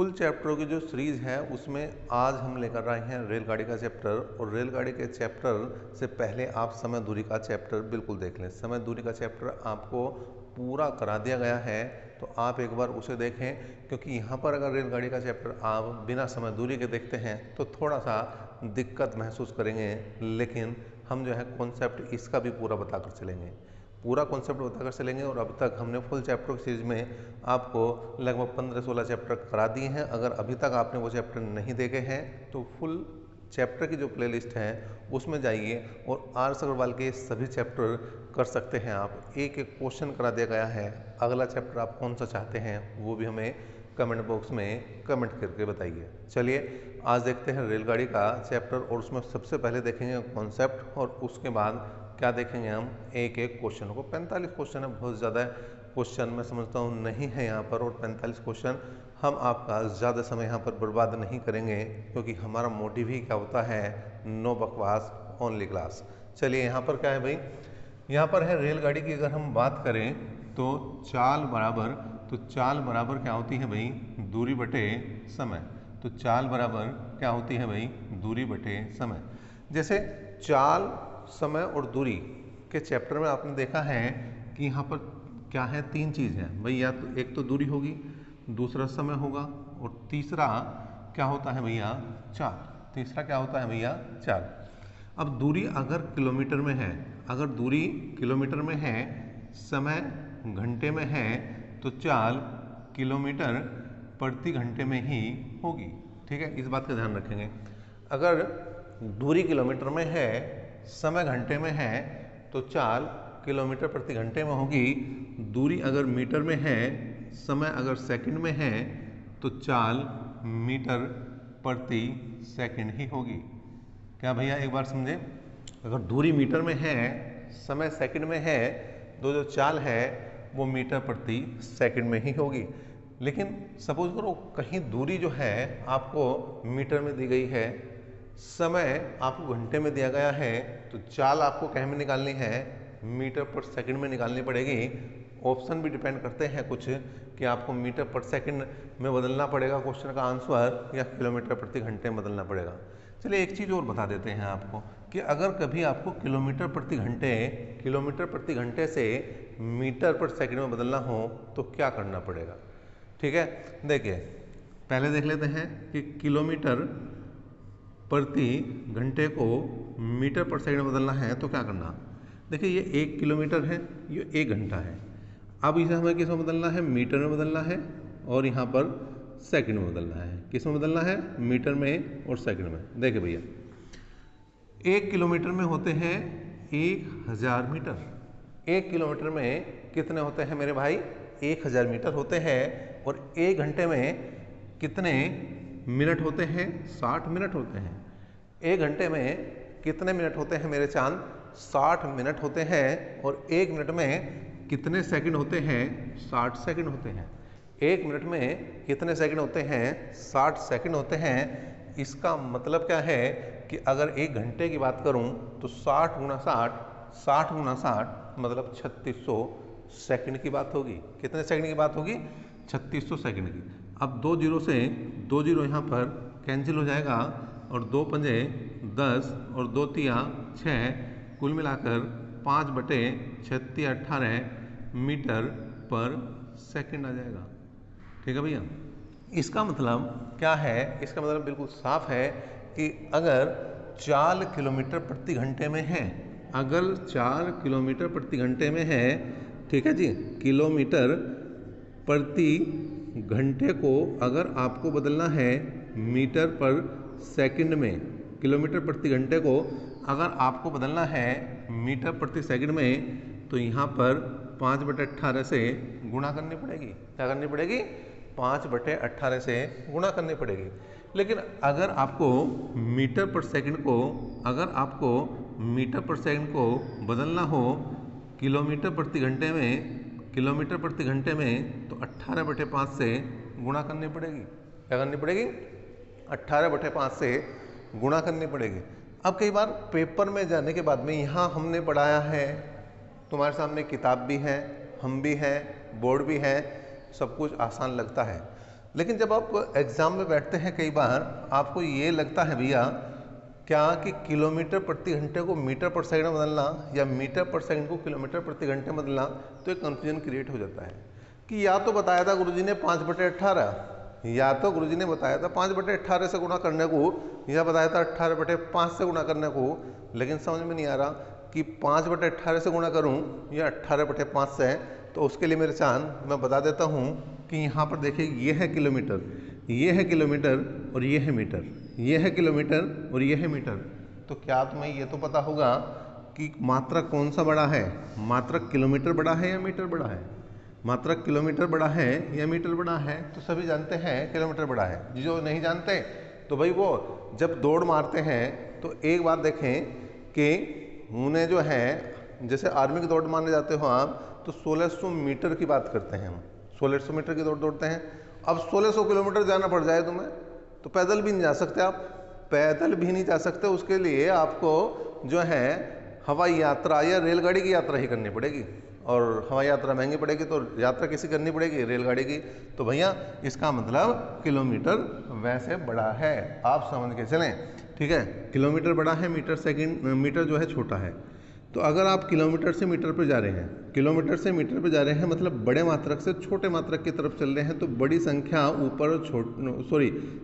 Full चैप्टरों की जो series है उसमें आज हम लेकर आए हैं रेलगाड़ी का चैप्टर। और रेलगाड़ी के चैप्टर से पहले आप समय दूरी का चैप्टर बिल्कुल देख लें। समय दूरी का चैप्टर आपको पूरा करा दिया गया है, तो आप एक बार उसे देखें, क्योंकि यहाँ पर अगर रेलगाड़ी का चैप्टर आप बिना समय दूरी के देखते हैं तो थोड़ा सा दिक्कत महसूस करेंगे, लेकिन हम जो है कॉन्सेप्ट इसका भी पूरा बताकर चलेंगे, पूरा कॉन्सेप्ट बताकर चलेंगे। और अब तक हमने फुल चैप्टर की सीरीज में आपको लगभग 15-16 चैप्टर करा दिए हैं। अगर अभी तक आपने वो चैप्टर नहीं देखे हैं तो फुल चैप्टर की जो प्लेलिस्ट है उसमें जाइए और आर अग्रवाल के सभी चैप्टर कर सकते हैं आप। एक एक क्वेश्चन करा दिया गया है। अगला चैप्टर आप कौन सा चाहते हैं वो भी हमें कमेंट बॉक्स में कमेंट करके बताइए। चलिए आज देखते हैं रेलगाड़ी का चैप्टर, और उसमें सबसे पहले देखेंगे कॉन्सेप्ट और उसके बाद क्या देखेंगे हम एक एक क्वेश्चन को। 45 क्वेश्चन है, बहुत ज़्यादा क्वेश्चन मैं समझता हूँ नहीं है यहाँ पर, और 45 क्वेश्चन हम आपका ज़्यादा समय यहाँ पर बर्बाद नहीं करेंगे, क्योंकि हमारा मोटिव ही क्या होता है, नो बकवास ओनली क्लास। चलिए यहाँ पर क्या है भाई, यहाँ पर है रेलगाड़ी की अगर हम बात करें तो चाल बराबर क्या होती है भाई, दूरी बटे समय। तो चाल बराबर क्या होती है भाई, दूरी बटे समय। जैसे चाल, समय और दूरी के चैप्टर में आपने देखा है कि यहाँ पर क्या है, तीन चीज़ है भाई। या तो एक तो दूरी होगी, दूसरा समय होगा, और तीसरा क्या होता है भैया, चाल। तीसरा क्या होता है भैया, चाल। अब दूरी अगर किलोमीटर में है, अगर दूरी किलोमीटर में है, समय घंटे में है, तो चाल किलोमीटर प्रति घंटे में ही होगी। ठीक है, इस बात का ध्यान रखेंगे। अगर दूरी किलोमीटर में है, समय घंटे में है, तो चाल किलोमीटर प्रति घंटे में होगी। दूरी अगर मीटर में है, समय अगर सेकंड में है, तो चाल मीटर प्रति सेकंड ही होगी। क्या भैया एक बार समझे, अगर दूरी मीटर में है, समय सेकंड में है, तो जो चाल है वो मीटर प्रति सेकंड में ही होगी। लेकिन सपोज करो कहीं दूरी जो है आपको मीटर में दी गई है, समय आपको घंटे में दिया गया है, तो चाल आपको कहीं में निकालनी है, मीटर पर सेकंड में निकालनी पड़ेगी। ऑप्शन भी डिपेंड करते हैं कुछ कि आपको मीटर पर सेकंड में बदलना पड़ेगा क्वेश्चन का आंसर, या किलोमीटर प्रति घंटे में बदलना पड़ेगा। चलिए एक चीज़ और बता देते हैं आपको कि अगर कभी आपको किलोमीटर प्रति घंटे से मीटर पर सेकंड में बदलना हो तो क्या करना पड़ेगा। ठीक है, देखिए पहले देख लेते हैं कि किलोमीटर प्रति घंटे को मीटर पर सेकंड में बदलना है तो क्या करना। देखिए ये 1 किलोमीटर है, ये 1 घंटा है। अब इसे हमें किस में बदलना है, मीटर में बदलना है, और यहाँ पर सेकंड में बदलना है। किस में बदलना है, मीटर में और सेकंड में। देखिए भैया 1 किलोमीटर में होते हैं 1000 मीटर। 1 किलोमीटर में कितने होते हैं मेरे भाई, 1000 मीटर होते हैं। और 1 घंटे में कितने मिनट होते हैं, 60 मिनट होते हैं। 1 घंटे में कितने मिनट होते हैं मेरे चांद, 60 मिनट होते हैं। और 1 मिनट में कितने सेकंड होते हैं, 60 सेकंड होते हैं। 1 मिनट में कितने सेकंड होते हैं, 60 सेकंड होते हैं। इसका मतलब क्या है कि अगर 1 घंटे की बात करूं तो 60 गुना 60 मतलब 3600 सेकंड की बात होगी। कितने सेकंड की बात होगी, 3600 सेकंड की। अब 2 जीरो से 2 जीरो यहाँ पर कैंसिल हो जाएगा, और 2 पंजे 10 और 2 तिया 6, कुल मिलाकर 5/36 18 मीटर पर सेकंड आ जाएगा। ठीक है भैया, इसका मतलब क्या है, इसका मतलब बिल्कुल साफ है कि अगर चाल किलोमीटर प्रति घंटे में है, अगर 4 किलोमीटर प्रति घंटे में है, ठीक है जी, किलोमीटर प्रति घंटे को अगर आपको बदलना है मीटर पर सेकंड में, किलोमीटर प्रति घंटे को अगर आपको बदलना है मीटर प्रति सेकंड में, तो यहाँ पर 5/18 से गुणा करनी पड़ेगी। क्या करनी पड़ेगी, 5/18 से गुणा करनी पड़ेगी। लेकिन अगर आपको मीटर पर सेकंड को, अगर आपको मीटर पर सेकंड को बदलना हो किलोमीटर प्रति घंटे में, किलोमीटर प्रति घंटे में, तो 18/5 से गुणा करनी पड़ेगी। क्या करनी पड़ेगी, 18/5 से गुणा करनी पड़ेगी। अब कई बार पेपर में जाने के बाद में यहाँ हमने पढ़ाया है, तुम्हारे सामने किताब भी है, हम भी हैं, बोर्ड भी है, सब कुछ आसान लगता है। लेकिन जब आप एग्ज़ाम में बैठते हैं कई बार आपको ये लगता है भैया क्या कि किलोमीटर प्रति घंटे को मीटर पर सेकंड में बदलना या मीटर पर सेकंड को किलोमीटर प्रति घंटे में बदलना, तो एक कन्फ्यूजन क्रिएट हो जाता है कि या तो बताया था गुरुजी ने 5/18, या तो गुरुजी ने बताया था 5/18 से गुणा करने को, या बताया था 18/5 से गुणा करने को, लेकिन समझ में नहीं आ रहा कि 5/18 से गुणा करूं या 18/5 से। तो उसके लिए मेरे चांद मैं बता देता हूं कि यहाँ पर देखिए ये है किलोमीटर, ये है किलोमीटर और ये है मीटर, ये है किलोमीटर और ये है मीटर। तो क्या तुम्हें ये तो पता होगा कि मात्रक कौन सा बड़ा है? मात्रक किलोमीटर बड़ा है या मीटर बड़ा है? मात्रक किलोमीटर बड़ा है या मीटर बड़ा है? तो सभी जानते हैं किलोमीटर बड़ा है। जो नहीं जानते तो भाई वो जब दौड़ मारते हैं तो एक बात देखें कि उन्हें जो है, जैसे आर्मी की दौड़ मारने जाते हो आप तो 1600 मीटर की बात करते हैं हम, 1600 मीटर की दौड़ दौड़ते हैं। अब 1600 किलोमीटर जाना पड़ जाए तुम्हें तो पैदल भी नहीं जा सकते आप, पैदल भी नहीं जा सकते। उसके लिए आपको जो है हवाई यात्रा या रेलगाड़ी की यात्रा ही करनी पड़ेगी, और हवाई यात्रा महंगी पड़ेगी तो यात्रा किसी करनी पड़ेगी? रेलगाड़ी की। तो भैया इसका मतलब किलोमीटर वैसे बड़ा है, आप समझ के चलें, ठीक है। किलोमीटर बड़ा है, मीटर जो है छोटा है। तो अगर आप किलोमीटर से मीटर पर जा रहे हैं, किलोमीटर से मीटर पर जा रहे हैं मतलब बड़े मात्रक से छोटे मात्रक की तरफ चल रहे हैं, तो बड़ी संख्या ऊपर और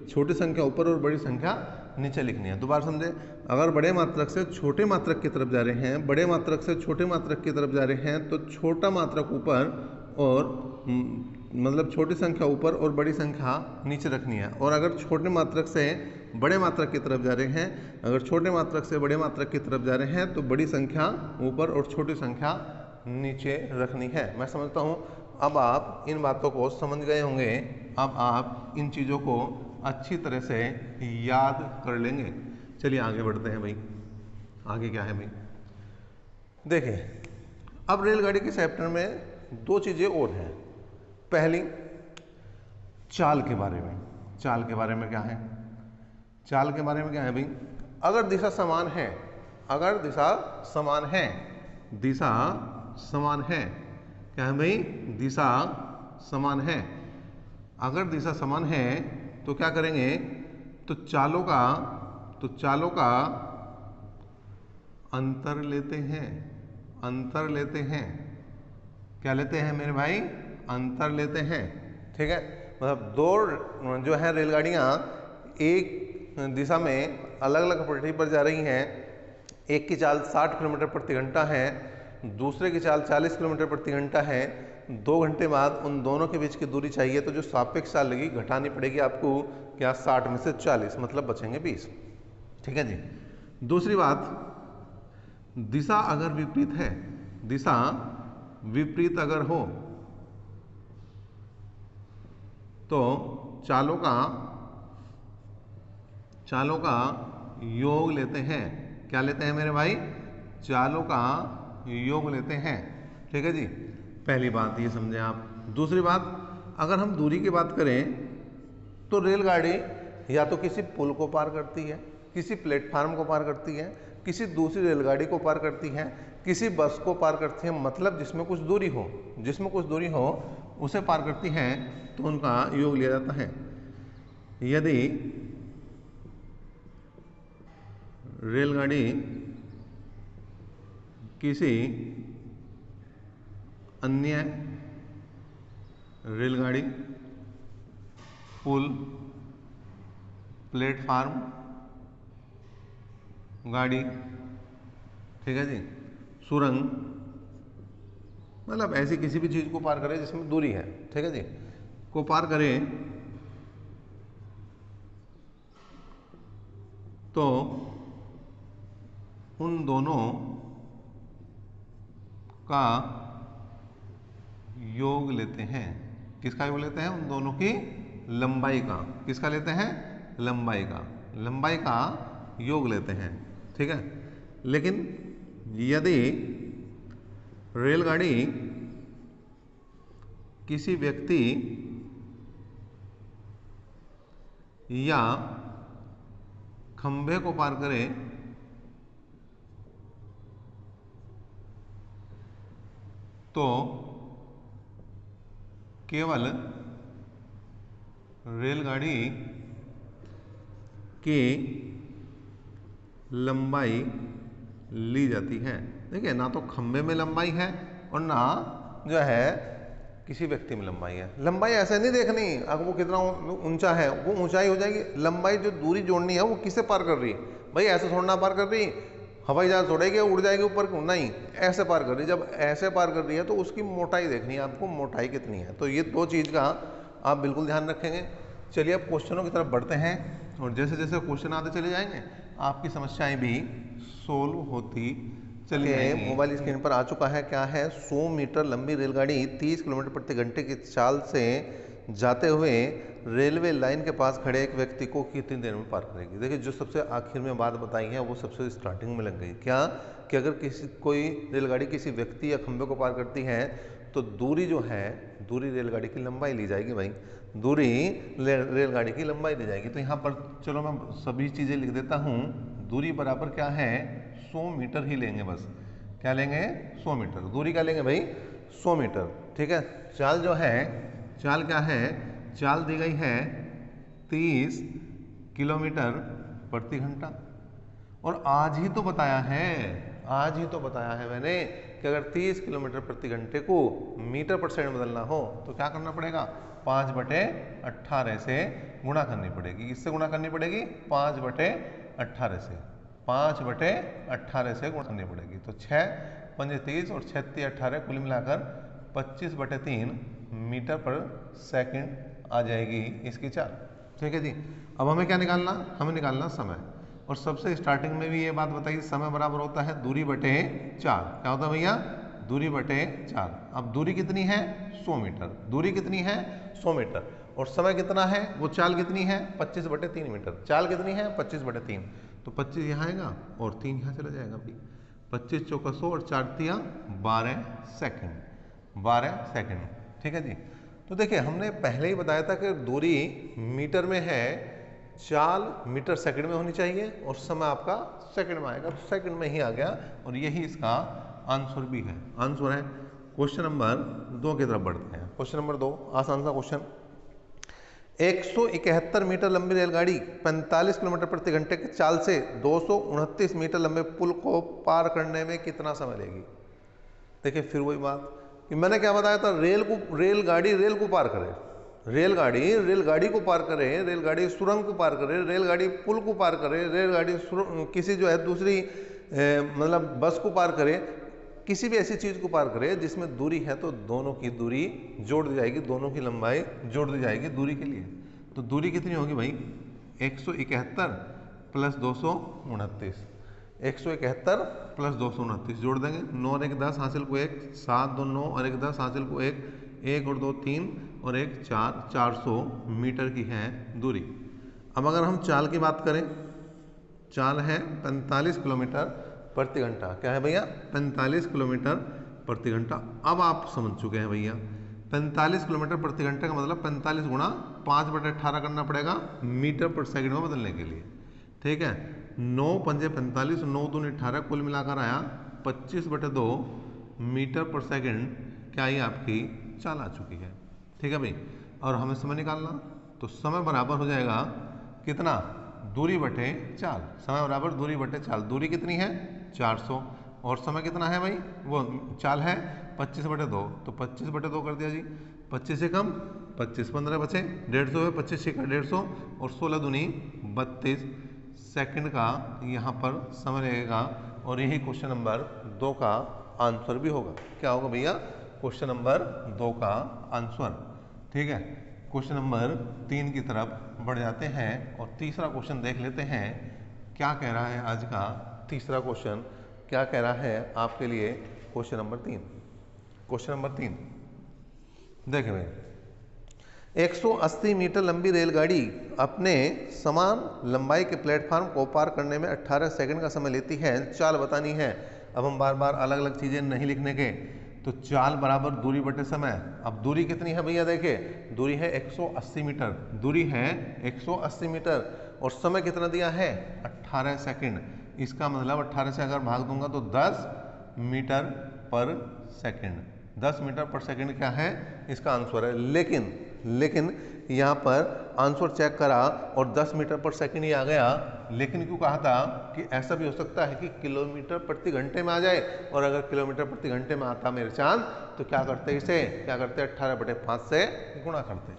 छोटी संख्या ऊपर और बड़ी संख्या नीचे लिखनी है। दोबारा समझे, अगर बड़े मात्रक से छोटे मात्रक की तरफ जा रहे हैं, बड़े मात्रक से छोटे मात्रक की तरफ जा रहे हैं, तो छोटा मात्रक ऊपर और मतलब छोटी संख्या ऊपर और बड़ी संख्या नीचे रखनी है। और अगर छोटे मात्रक से बड़े मात्रक की तरफ जा रहे हैं, अगर छोटे मात्रक से बड़े मात्रक की तरफ जा रहे हैं तो बड़ी संख्या ऊपर और छोटी संख्या नीचे रखनी है। मैं समझता हूँ अब आप इन बातों को समझ गए होंगे। अब आप इन चीज़ों को अच्छी तरह से याद कर लेंगे। चलिए आगे बढ़ते हैं भाई। आगे क्या है भाई, देखिए अब रेलगाड़ी के चैप्टर में दो चीज़ें और हैं। पहली चाल के बारे में। चाल के बारे में क्या है? चाल के बारे में क्या है भाई, अगर दिशा समान है, अगर दिशा समान है, दिशा समान है, क्या है भाई? दिशा समान है। अगर दिशा समान है तो क्या करेंगे, तो चालों का अंतर लेते हैं, अंतर लेते हैं। क्या लेते हैं मेरे भाई? अंतर लेते हैं, ठीक है। मतलब दो जो है रेलगाड़ियाँ एक दिशा में अलग अलग पटरी पर जा रही हैं। एक की चाल 60 किलोमीटर प्रति घंटा है, दूसरे की चाल 40 किलोमीटर प्रति घंटा है। 2 घंटे बाद उन दोनों के बीच की दूरी चाहिए, तो जो सापेक्ष चाल लगी घटानी पड़ेगी आपको, क्या 60 में से 40 मतलब बचेंगे 20, ठीक है जी। दूसरी बात, दिशा अगर विपरीत है, दिशा विपरीत अगर हो तो चालों का योग लेते हैं। क्या लेते हैं मेरे भाई? चालों का योग लेते हैं, ठीक है जी। पहली बात ये समझे आप। दूसरी बात, अगर हम दूरी की बात करें तो रेलगाड़ी या तो किसी पुल को पार करती है, किसी प्लेटफार्म को पार करती है, किसी दूसरी रेलगाड़ी को पार करती है, किसी बस को पार करती है, मतलब जिसमें कुछ दूरी हो उसे पार करती है, तो उनका योग लिया जाता है। यदि रेलगाड़ी किसी अन्य रेलगाड़ी, पुल, प्लेटफार्म गाड़ी, ठीक है जी, सुरंग, मतलब ऐसी किसी भी चीज़ को पार करें जिसमें दूरी है, ठीक है जी, को पार करें तो उन दोनों का योग लेते हैं। किसका योग लेते हैं? उन दोनों की लंबाई का। किसका लेते हैं? लंबाई का। लंबाई का योग लेते हैं, ठीक है। लेकिन यदि रेलगाड़ी किसी व्यक्ति या खंभे को पार करे तो केवल रेलगाड़ी की लंबाई ली जाती है। देखिए, ना तो खंबे में लंबाई है और ना जो है किसी व्यक्ति में लंबाई है। लंबाई ऐसे नहीं देखनी अगर वो कितना ऊंचा है, वो ऊंचाई हो जाएगी। लंबाई जो दूरी जोड़नी है वो किसे पार कर रही है भाई, ऐसे थोड़ा ना पार कर रही, हवाई जहाज छोड़ेगी उड़ जाएगी ऊपर क्यों, नहीं, ऐसे पार कर रही है। जब ऐसे पार कर रही है तो उसकी मोटाई देखनी है आपको, मोटाई कितनी है। तो ये दो चीज़ का आप बिल्कुल ध्यान रखेंगे। चलिए अब क्वेश्चनों की तरफ बढ़ते हैं और जैसे जैसे क्वेश्चन आते चले जाएंगे आपकी समस्याएं भी सोल्व होती चलिए। मोबाइल स्क्रीन पर आ चुका है, क्या है, 100 मीटर लंबी रेलगाड़ी 30 किलोमीटर प्रति घंटे की चाल से जाते हुए रेलवे लाइन के पास खड़े एक व्यक्ति को कितनी देर में पार करेगी। देखिए, जो सबसे आखिर में बात बताई है वो सबसे स्टार्टिंग में लग गई, क्या कि अगर कोई रेलगाड़ी किसी व्यक्ति या खंभे को पार करती है तो दूरी जो है, दूरी रेलगाड़ी की लंबाई ली जाएगी भाई, दूरी रेलगाड़ी की लंबाई दी जाएगी। तो यहाँ पर चलो मैं सभी चीज़ें लिख देता हूँ। दूरी बराबर क्या है, 100 मीटर ही लेंगे बस। क्या लेंगे, 100 मीटर। दूरी क्या लेंगे भाई, 100 मीटर। ठीक है। चाल जो है, चाल क्या है, चाल दी गई है 30 किलोमीटर प्रति घंटा। और आज ही तो बताया है, आज ही तो बताया है मैंने कि अगर 30 किलोमीटर प्रति घंटे को मीटर पर सेकंड बदलना हो तो क्या करना पड़ेगा, 5/18 से गुणा करनी पड़ेगी। इससे गुणा करनी पड़ेगी 5/18 से, 5/18 से गुणा करनी पड़ेगी। तो 6×5 30 और 6×3 कुल मिलाकर 25/3 मीटर पर सेकंड आ जाएगी इसकी चाल। ठीक है जी। अब हमें क्या निकालना, हमें निकालना समय। और सबसे स्टार्टिंग में भी ये बात बताइए, समय बराबर होता है दूरी बटे चाल। क्या होता है भैया, दूरी बटे चाल। अब दूरी कितनी है, 100 मीटर। दूरी कितनी है, 100 मीटर। और समय कितना है, वो चाल कितनी है, 25/3 मीटर। चाल कितनी है, 25/3। तो 25 यहाँ आएगा और 3 यहाँ चला जाएगा भाई। 25 चौका 100 और 4 तिया 12 सेकेंड, 12 सेकेंड। ठीक है जी। तो देखिए, हमने पहले ही बताया था कि दूरी मीटर में है, चाल मीटर सेकंड में होनी चाहिए और समय आपका सेकंड में आएगा। तो सेकंड में ही आ गया और यही इसका आंसर भी है। आंसर है क्वेश्चन नंबर 2 की तरफ बढ़ते हैं। क्वेश्चन नंबर 2 आसान सा क्वेश्चन। 171 मीटर लंबी रेलगाड़ी 45 किलोमीटर प्रति घंटे की चाल से 229 मीटर लंबे पुल को पार करने में कितना समय लेगी। देखिए, फिर वही बात कि मैंने क्या बताया था, रेलगाड़ी रेल को पार करे, रेलगाड़ी को पार करे, रेलगाड़ी सुरंग को पार करे, रेलगाड़ी पुल को पार करे, रेलगाड़ी किसी जो है दूसरी मतलब बस को पार करे, किसी भी ऐसी चीज को पार करे जिसमें दूरी है तो दोनों की दूरी जोड़ दी जाएगी, दोनों की लंबाई जोड़ दी जाएगी दूरी के लिए। तो दूरी कितनी होगी भाई, 171 प्लस 229, 171 प्लस 229 जोड़ देंगे। 9 और 1 10 हासिल को 1, 7 2 9 और 1 10 हासिल को 1, 1 और 2 3 और 1 4, 400 मीटर की है दूरी। अब अगर हम चाल की बात करें, चाल है 45 किलोमीटर प्रति घंटा। क्या है भैया, 45 किलोमीटर प्रति घंटा। अब आप समझ चुके हैं भैया, 45 किलोमीटर प्रति घंटे का मतलब 45 गुणा 5/18 करना पड़ेगा मीटर पर सेकंड में बदलने के लिए। ठीक है। 9 पंजे 45, 9 दूनी 18, कुल मिलाकर आया 25/2 मीटर पर सेकंड। क्या ये आपकी चाल आ चुकी है। ठीक है भाई। और हमें समय निकालना, तो समय बराबर हो जाएगा कितना, दूरी बटे चाल। समय बराबर दूरी बटे चाल। दूरी कितनी है, 400 और समय कितना है भाई, वो चाल है 25/2, तो 25/2 कर दिया जी। 25 से कम 25, 15 बचे, 150 है, 25 से 150 और 16 दूनी 32 सेकंड का यहाँ पर समय लगेगा। और यही क्वेश्चन नंबर 2 का आंसर भी होगा। क्या होगा भैया, क्वेश्चन नंबर 2 का आंसर। ठीक है। क्वेश्चन नंबर 3 की तरफ बढ़ जाते हैं और तीसरा क्वेश्चन देख लेते हैं क्या कह रहा है। आज का तीसरा क्वेश्चन क्या कह रहा है आपके लिए, क्वेश्चन नंबर 3। क्वेश्चन नंबर 3 देखें भाई, 180 मीटर लंबी रेलगाड़ी अपने समान लंबाई के प्लेटफार्म को पार करने में 18 सेकंड का समय लेती है। चाल बतानी है। अब हम बार बार अलग अलग चीजें नहीं लिखने के, तो चाल बराबर दूरी बटे समय। अब दूरी कितनी है भैया, देखिए दूरी है 180 मीटर, दूरी है 180 मीटर और समय कितना दिया है, 18 सेकंड। इसका मतलब 18 से अगर भाग दूंगा तो 10 मीटर पर सेकंड। 10 मीटर पर सेकंड क्या है, इसका आंसर है। लेकिन लेकिन यहाँ पर आंसर चेक करा और 10 मीटर पर सेकंड ही आ गया, लेकिन क्यों कहा था कि ऐसा भी हो सकता है कि किलोमीटर प्रति घंटे में आ जाए, और अगर किलोमीटर प्रति घंटे में आता मेरे चांद तो क्या करते इसे, क्या करते 18/5 से गुणा करते।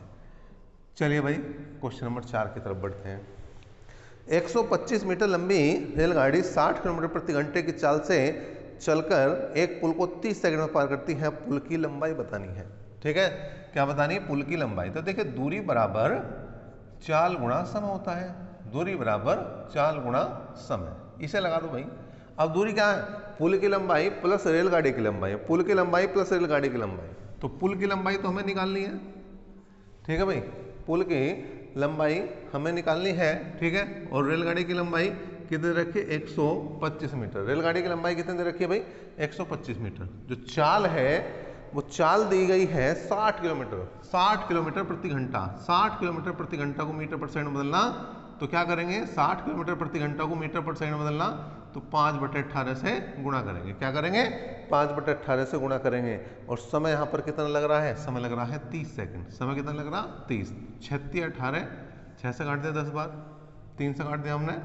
चलिए भाई क्वेश्चन नंबर 4 की तरफ बढ़ते हैं। 125 मीटर लंबी रेलगाड़ी 60 किलोमीटर प्रति घंटे की चाल से चलकर एक पुल को 30 सेकंड में पार करती है, पुल की लंबाई बतानी है। ठीक है, क्या बतानी है, पुल की लंबाई। तो देखिए दूरी बराबर चाल गुणा समय होता है, दूरी बराबर चाल गुणा समय, इसे लगा दो भाई। अब दूरी क्या है, पुल की लंबाई प्लस रेलगाड़ी की लंबाई, पुल की लंबाई प्लस रेलगाड़ी की लंबाई, तो पुल की लंबाई तो हमें निकालनी है। ठीक है भाई, पुल की लंबाई हमें निकालनी है। ठीक है, और रेलगाड़ी की लंबाई कितने रखी, 125 मीटर। रेलगाड़ी की लंबाई कितने दे रखी है भाई, 125 मीटर। जो चाल है वो चाल दी गई है 60 किलोमीटर, 60 किलोमीटर प्रति घंटा। 60 किलोमीटर प्रति घंटा को मीटर पर सेकंड बदलना, तो क्या करेंगे, 60 किलोमीटर प्रति घंटा को मीटर पर सेकंड बदलना, तो 5/18 से गुणा करेंगे। क्या करेंगे, 5/18 से गुणा करेंगे। और समय यहाँ पर कितना लग रहा है, समय लग रहा है 30 सेकंड। समय कितना लग रहा, 30। 36 18, 6 से काट दिया 10 बार, 3 से काट दिया हमने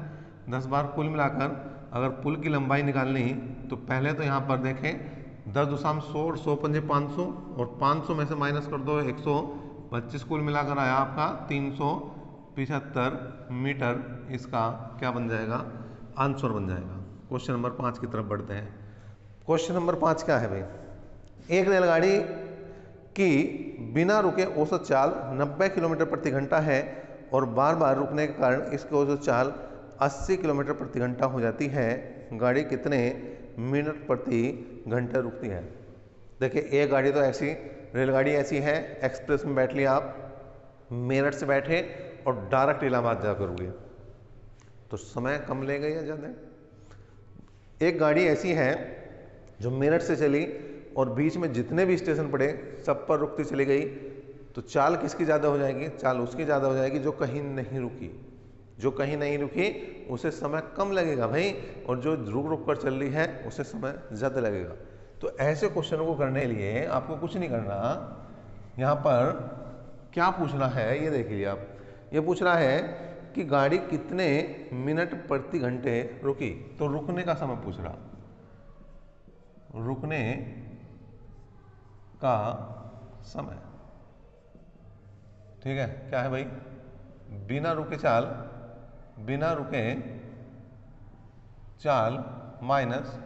10 बार। कुल मिलाकर अगर पुल की लंबाई निकालनी तो पहले तो यहाँ पर देखें 10 दूसरा 100 और 100 पंजे 500, और 500 में से माइनस कर दो 125, कुल मिलाकर आया आपका 375 मीटर। इसका क्या बन जाएगा, आंसर बन जाएगा। क्वेश्चन नंबर 5 की तरफ बढ़ते हैं। क्वेश्चन नंबर 5 क्या है भाई, एक रेलगाड़ी की बिना रुके औसत चाल 90 किलोमीटर प्रति घंटा है और बार बार रुकने के कारण इसकी औसत चाल 80 किलोमीटर प्रति घंटा हो जाती है। गाड़ी कितने मिनट प्रति घंटे रुकती है। देखिए एक गाड़ी तो ऐसी, रेलगाड़ी ऐसी है, एक्सप्रेस में बैठ लिया आप, मेरठ से बैठे और डायरेक्ट इलाहाबाद जाकर रुके, तो समय कम लेगा या ज़्यादा। एक गाड़ी ऐसी है जो मेरठ से चली और बीच में जितने भी स्टेशन पड़े सब पर रुकती चली गई, तो चाल किसकी ज़्यादा हो जाएगी, चाल उसकी ज़्यादा हो जाएगी जो कहीं नहीं रुकी। जो कहीं नहीं रुकी उसे समय कम लगेगा भाई, और जो रुक रुक कर चल रही है उसे समय ज़्यादा लगेगा। तो ऐसे क्वेश्चनों को करने के लिए आपको कुछ नहीं करना, यहाँ पर क्या पूछना है ये देख लीजिए आप। ये पूछ रहा है कि गाड़ी कितने मिनट प्रति घंटे रुकी, तो रुकने का समय पूछ रहा, रुकने का समय। ठीक है, क्या है भाई, बिना रुके चाल, बिना रुके चाल माइनस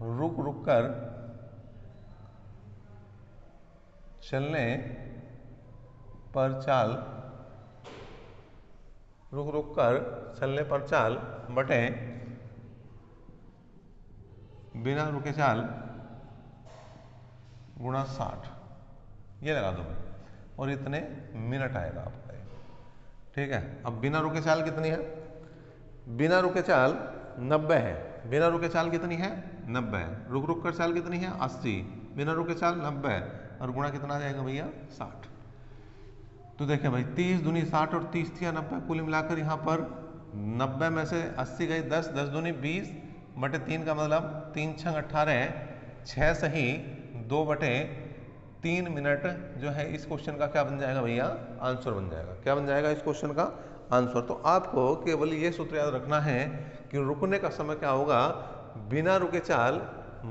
रुक रुक कर चलने पर चाल, रुक रुक कर चलने पर चाल बटे बिना रुके चाल गुणा 60, ये लगा दो और इतने मिनट आएगा आपका। ठीक है, अब बिना रुके चाल कितनी है, बिना रुके चाल 90 है, बिना रुके चाल कितनी है 90 है, रुक रुक कर चाल कितनी है 80, बिना रुके चाल 90 और गुणा कितना आ जाएगा भैया 60। तो देखिए भाई 30 दूनी 60 और 30 थी 90, कुल मिलाकर यहाँ पर 90 में से 80 गई 10, 10 दूनी 20 बटे 3 का मतलब 3 छंग 18, 6 सही 2/3 मिनट जो है इस क्वेश्चन का क्या बन जाएगा भैया, आंसर बन जाएगा। क्या बन जाएगा इस क्वेश्चन का आंसर। तो आपको केवल ये सूत्र याद रखना है कि रुकने का समय क्या होगा, बिना रुके चाल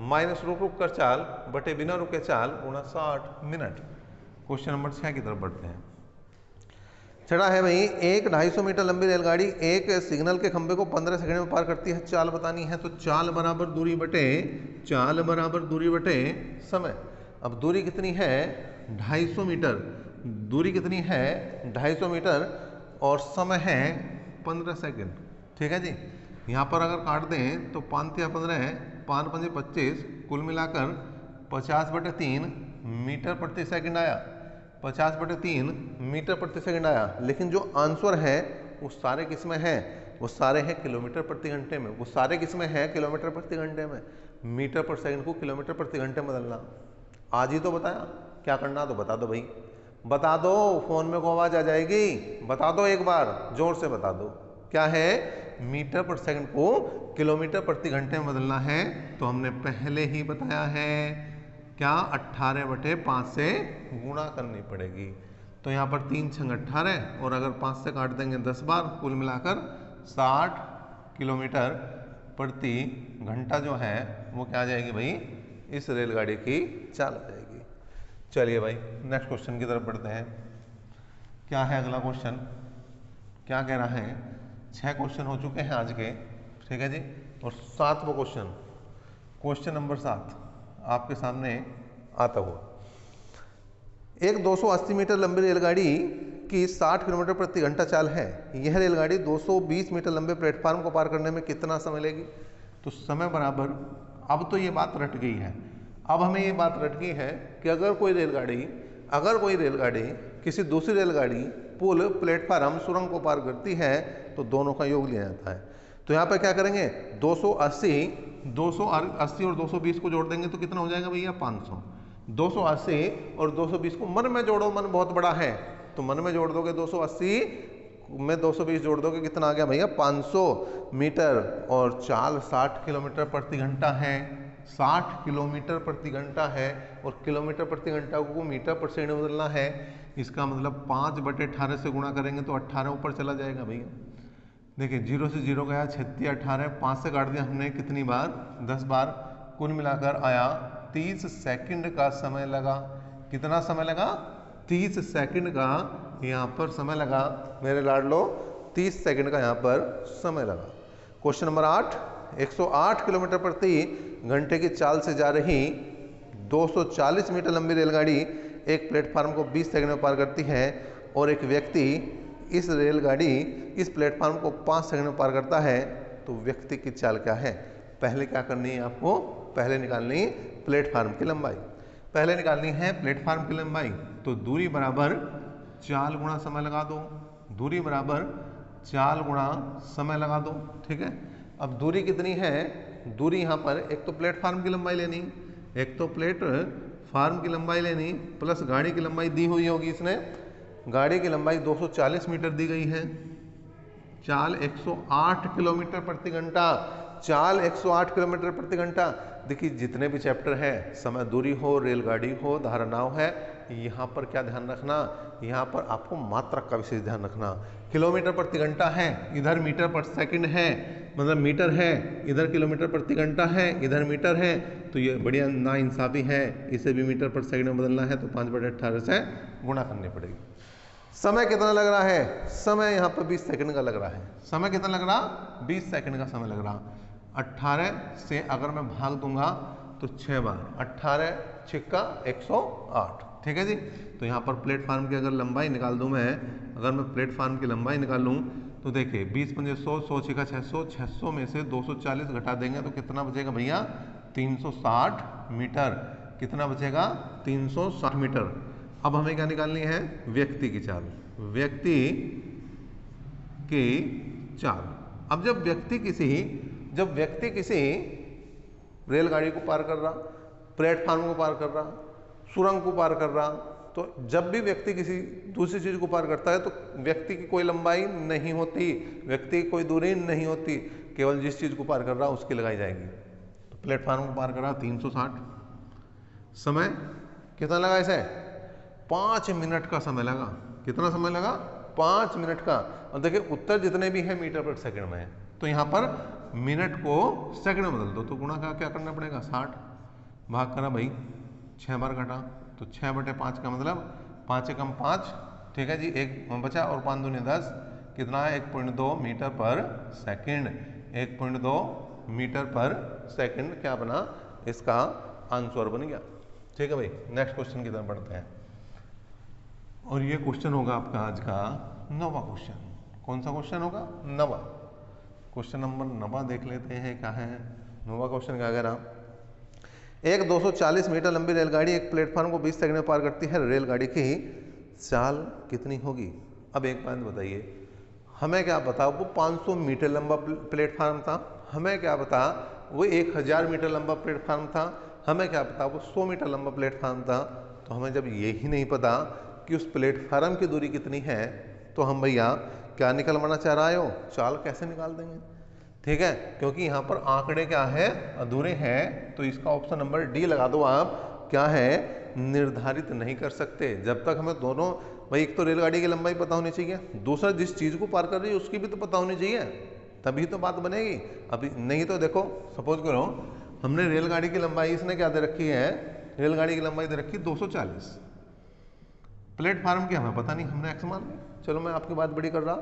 माइनस रुक रुक कर चाल बटे बिना रुके चाल गुणा 60 मिनट। क्वेश्चन नंबर 6 की तरफ बढ़ते हैं। छठा है भाई, एक 250 मीटर लंबी रेलगाड़ी एक सिग्नल के खंभे को 15 सेकंड में पार करती है, चाल बतानी है। तो चाल बराबर दूरी बटे, चाल बराबर दूरी बटे समय। अब दूरी कितनी है 250 मीटर, दूरी कितनी है 250 मीटर और समय है 15 सेकंड। ठीक है जी, यहाँ पर अगर काट दें तो 5 या 15, 5 पंजे 25, कुल मिलाकर 50/3 मीटर प्रति सेकंड आया, 50/3 मीटर प्रति सेकंड आया। लेकिन जो आंसर है वो सारे किस में है, वो सारे हैं किलोमीटर प्रति घंटे में, वो सारे किस में है किलोमीटर प्रति घंटे में। मीटर पर सेकंड को किलोमीटर प्रति घंटे में बदलना आज ही तो बताया, क्या करना तो बता दो भाई, बता दो, फोन में को आवाज आ जाएगी, बता दो एक बार जोर से बता दो। क्या है, मीटर पर सेकंड को किलोमीटर प्रति घंटे में बदलना है। तो हमने पहले ही बताया है क्या, 18/5 से गुणा करनी पड़ेगी। तो यहाँ पर 3 छंग 18 और अगर 5 से काट देंगे 10 बार, कुल मिलाकर 60 किलोमीटर प्रति घंटा जो है वो क्या आ जाएगी भाई, इस रेलगाड़ी की चाल आ जाएगी। चलिए भाई नेक्स्ट क्वेश्चन की तरफ बढ़ते हैं। क्या है अगला क्वेश्चन, क्या कह रहा है, 6 क्वेश्चन हो चुके हैं आज के, ठीक है जी, और 7वां क्वेश्चन, क्वेश्चन नंबर 7 आपके सामने आता हुआ। एक 280 मीटर लंबी रेलगाड़ी की 60 किलोमीटर प्रति घंटा चाल है। यह रेलगाड़ी 220 मीटर लंबे प्लेटफार्म को पार करने में कितना समय लेगी? तो समय बराबर, अब तो ये बात रट गई है, अब हमें ये बात रट गई है कि अगर कोई रेलगाड़ी किसी दूसरी रेलगाड़ी, पुल, प्लेटफार्म, सुरंग को पार करती है तो दोनों का योग लिया जाता है। तो यहाँ पर क्या करेंगे, 280 और 220 को जोड़ देंगे तो कितना हो जाएगा भैया, 500। 280 और 220 को मन में जोड़ो, मन बहुत बड़ा है तो मन में जोड़ दोगे, 280 में 220 जोड़ दोगे, कितना आ गया भैया, 500 मीटर। और चाल 60 किलोमीटर प्रति घंटा है, 60 किलोमीटर प्रति घंटा है, और किलोमीटर प्रति घंटा को मीटर पर सेकंड में बदलना है। इसका मतलब 5/18 से गुणा करेंगे तो 18 ऊपर चला जाएगा भैया। देखिए 0 से 0 गया, 36 18, 5 से काट दिया हमने कितनी बार, 10 बार, कुल मिलाकर आया 30 सेकंड का समय लगा। कितना समय लगा, 30 सेकंड का यहाँ पर समय लगा मेरे लाडलो, 30 सेकंड का यहाँ पर समय लगा। क्वेश्चन नंबर 8, 108 किलोमीटर प्रति घंटे की चाल से जा रही 240 मीटर लंबी रेलगाड़ी एक प्लेटफार्म को 20 सेकंड में पार करती है और एक व्यक्ति इस प्लेटफार्म को 5 सेकंड में पार करता है, तो व्यक्ति की चाल क्या है? पहले क्या करनी है आपको, पहले निकालनी प्लेटफार्म की लंबाई, पहले निकालनी है प्लेटफार्म की लंबाई। तो दूरी बराबर चाल गुणा समय लगा दो, दूरी बराबर चाल गुणा समय लगा दो, ठीक है। अब दूरी कितनी है, दूरी यहाँ पर एक तो प्लेटफार्म की लंबाई लेनी, एक तो प्लेटफार्म की लंबाई लेनी, प्लस गाड़ी की लंबाई दी हुई होगी इसने, गाड़ी की लंबाई 240 मीटर दी गई है, चाल 108 किलोमीटर प्रति घंटा, चाल 108 किलोमीटर प्रति घंटा। देखिए जितने भी चैप्टर है, समय, दूरी हो, रेलगाड़ी हो, धारणाव है, यहाँ पर क्या ध्यान रखना, यहाँ पर आपको मात्रक का विशेष ध्यान रखना। किलोमीटर प्रति घंटा है, इधर मीटर पर सेकंड है, मतलब मीटर है, इधर किलोमीटर प्रति घंटा है, इधर मीटर है, तो ये बढ़िया नाइंसाफी है, इसे भी मीटर पर सेकंड में बदलना है तो 5/18 से गुणा करनी पड़ेगी। समय कितना लग रहा है, समय यहाँ पर 20 सेकंड का लग रहा है। समय कितना लग रहा, 20 सेकंड का समय लग रहा। 18 से अगर मैं भाग दूंगा तो 6 बार, 18 छिक्का 108, ठीक है जी। तो यहाँ पर प्लेटफार्म की अगर लंबाई निकाल दूं मैं, अगर मैं प्लेटफार्म की लंबाई निकाल लूँ तो देखिए 20 पंजे 100, 100 छिक्का 600, 600 में से 240 घटा देंगे तो कितना बचेगा भैया, 360 मीटर। कितना बचेगा, 360 मीटर। अब हमें क्या निकालनी है, व्यक्ति की चाल, व्यक्ति की चाल। अब जब व्यक्ति किसी रेलगाड़ी को पार कर रहा, प्लेटफार्म को पार कर रहा, सुरंग को पार कर रहा, तो जब भी व्यक्ति किसी दूसरी चीज को पार करता है तो व्यक्ति की कोई लंबाई नहीं होती, व्यक्ति की कोई दूरी नहीं होती, केवल जिस चीज को पार कर रहा उसकी लगाई जाएगी। तो प्लेटफार्म को पार कर रहा 360, समय कितना लगा इसे, 5 मिनट का समय लगा। कितना समय लगा, 5 मिनट का। और देखिए उत्तर जितने भी है मीटर पर सेकंड में है, तो यहाँ पर मिनट को सेकंड में बदल दो, तो गुणा का क्या करना पड़ेगा, 60, भाग करा भाई, 6 बार काटा तो 6/5 का मतलब 5 कम 5, ठीक है जी, एक बचा और 5 दूनी 10, कितना है 1.2 मीटर पर सेकंड, 1.2 मीटर पर सेकंड क्या बना, इसका आंसर बन गया। ठीक है भाई, नेक्स्ट क्वेश्चन की तरफ बढ़ते हैं और ये क्वेश्चन होगा आपका आज का 9वां क्वेश्चन। कौन सा क्वेश्चन होगा, 9वां। क्वेश्चन नंबर 9 देख लेते हैं क्या है। 9वां क्वेश्चन क्या कह रहा, एक 240 मीटर लंबी रेलगाड़ी एक प्लेटफार्म को 20 सेकंड में पार करती है, रेलगाड़ी की चाल कितनी होगी। अब एक बात बताइए, हमें क्या पता वो 500 मीटर लंबा प्लेटफार्म था, हमें क्या पता वो 1000 मीटर लंबा प्लेटफार्म था, हमें क्या पता वो 100 मीटर लंबा प्लेटफार्म था। तो हमें जब यही नहीं पता कि उस प्लेटफार्म की दूरी कितनी है, तो हम भैया क्या निकलवाना चाह रहे हो, चाल कैसे निकाल देंगे। ठीक है, क्योंकि यहाँ पर आंकड़े क्या है, अधूरे हैं, तो इसका ऑप्शन नंबर डी लगा दो आप। क्या है, निर्धारित नहीं कर सकते। जब तक हमें दोनों भाई एक तो रेलगाड़ी की लंबाई पता होनी चाहिए, दूसरा जिस चीज़ को पार कर रही है उसकी भी तो पता होनी चाहिए, तभी तो बात बनेगी। अभी नहीं तो देखो, सपोज करो हमने रेलगाड़ी की लंबाई इसने क्या दे रखी है, रेलगाड़ी की लंबाई दे रखी 240, प्लेटफार्म की हमें पता नहीं, हमने एक्स मान ली। चलो मैं आपकी बात बड़ी कर रहा,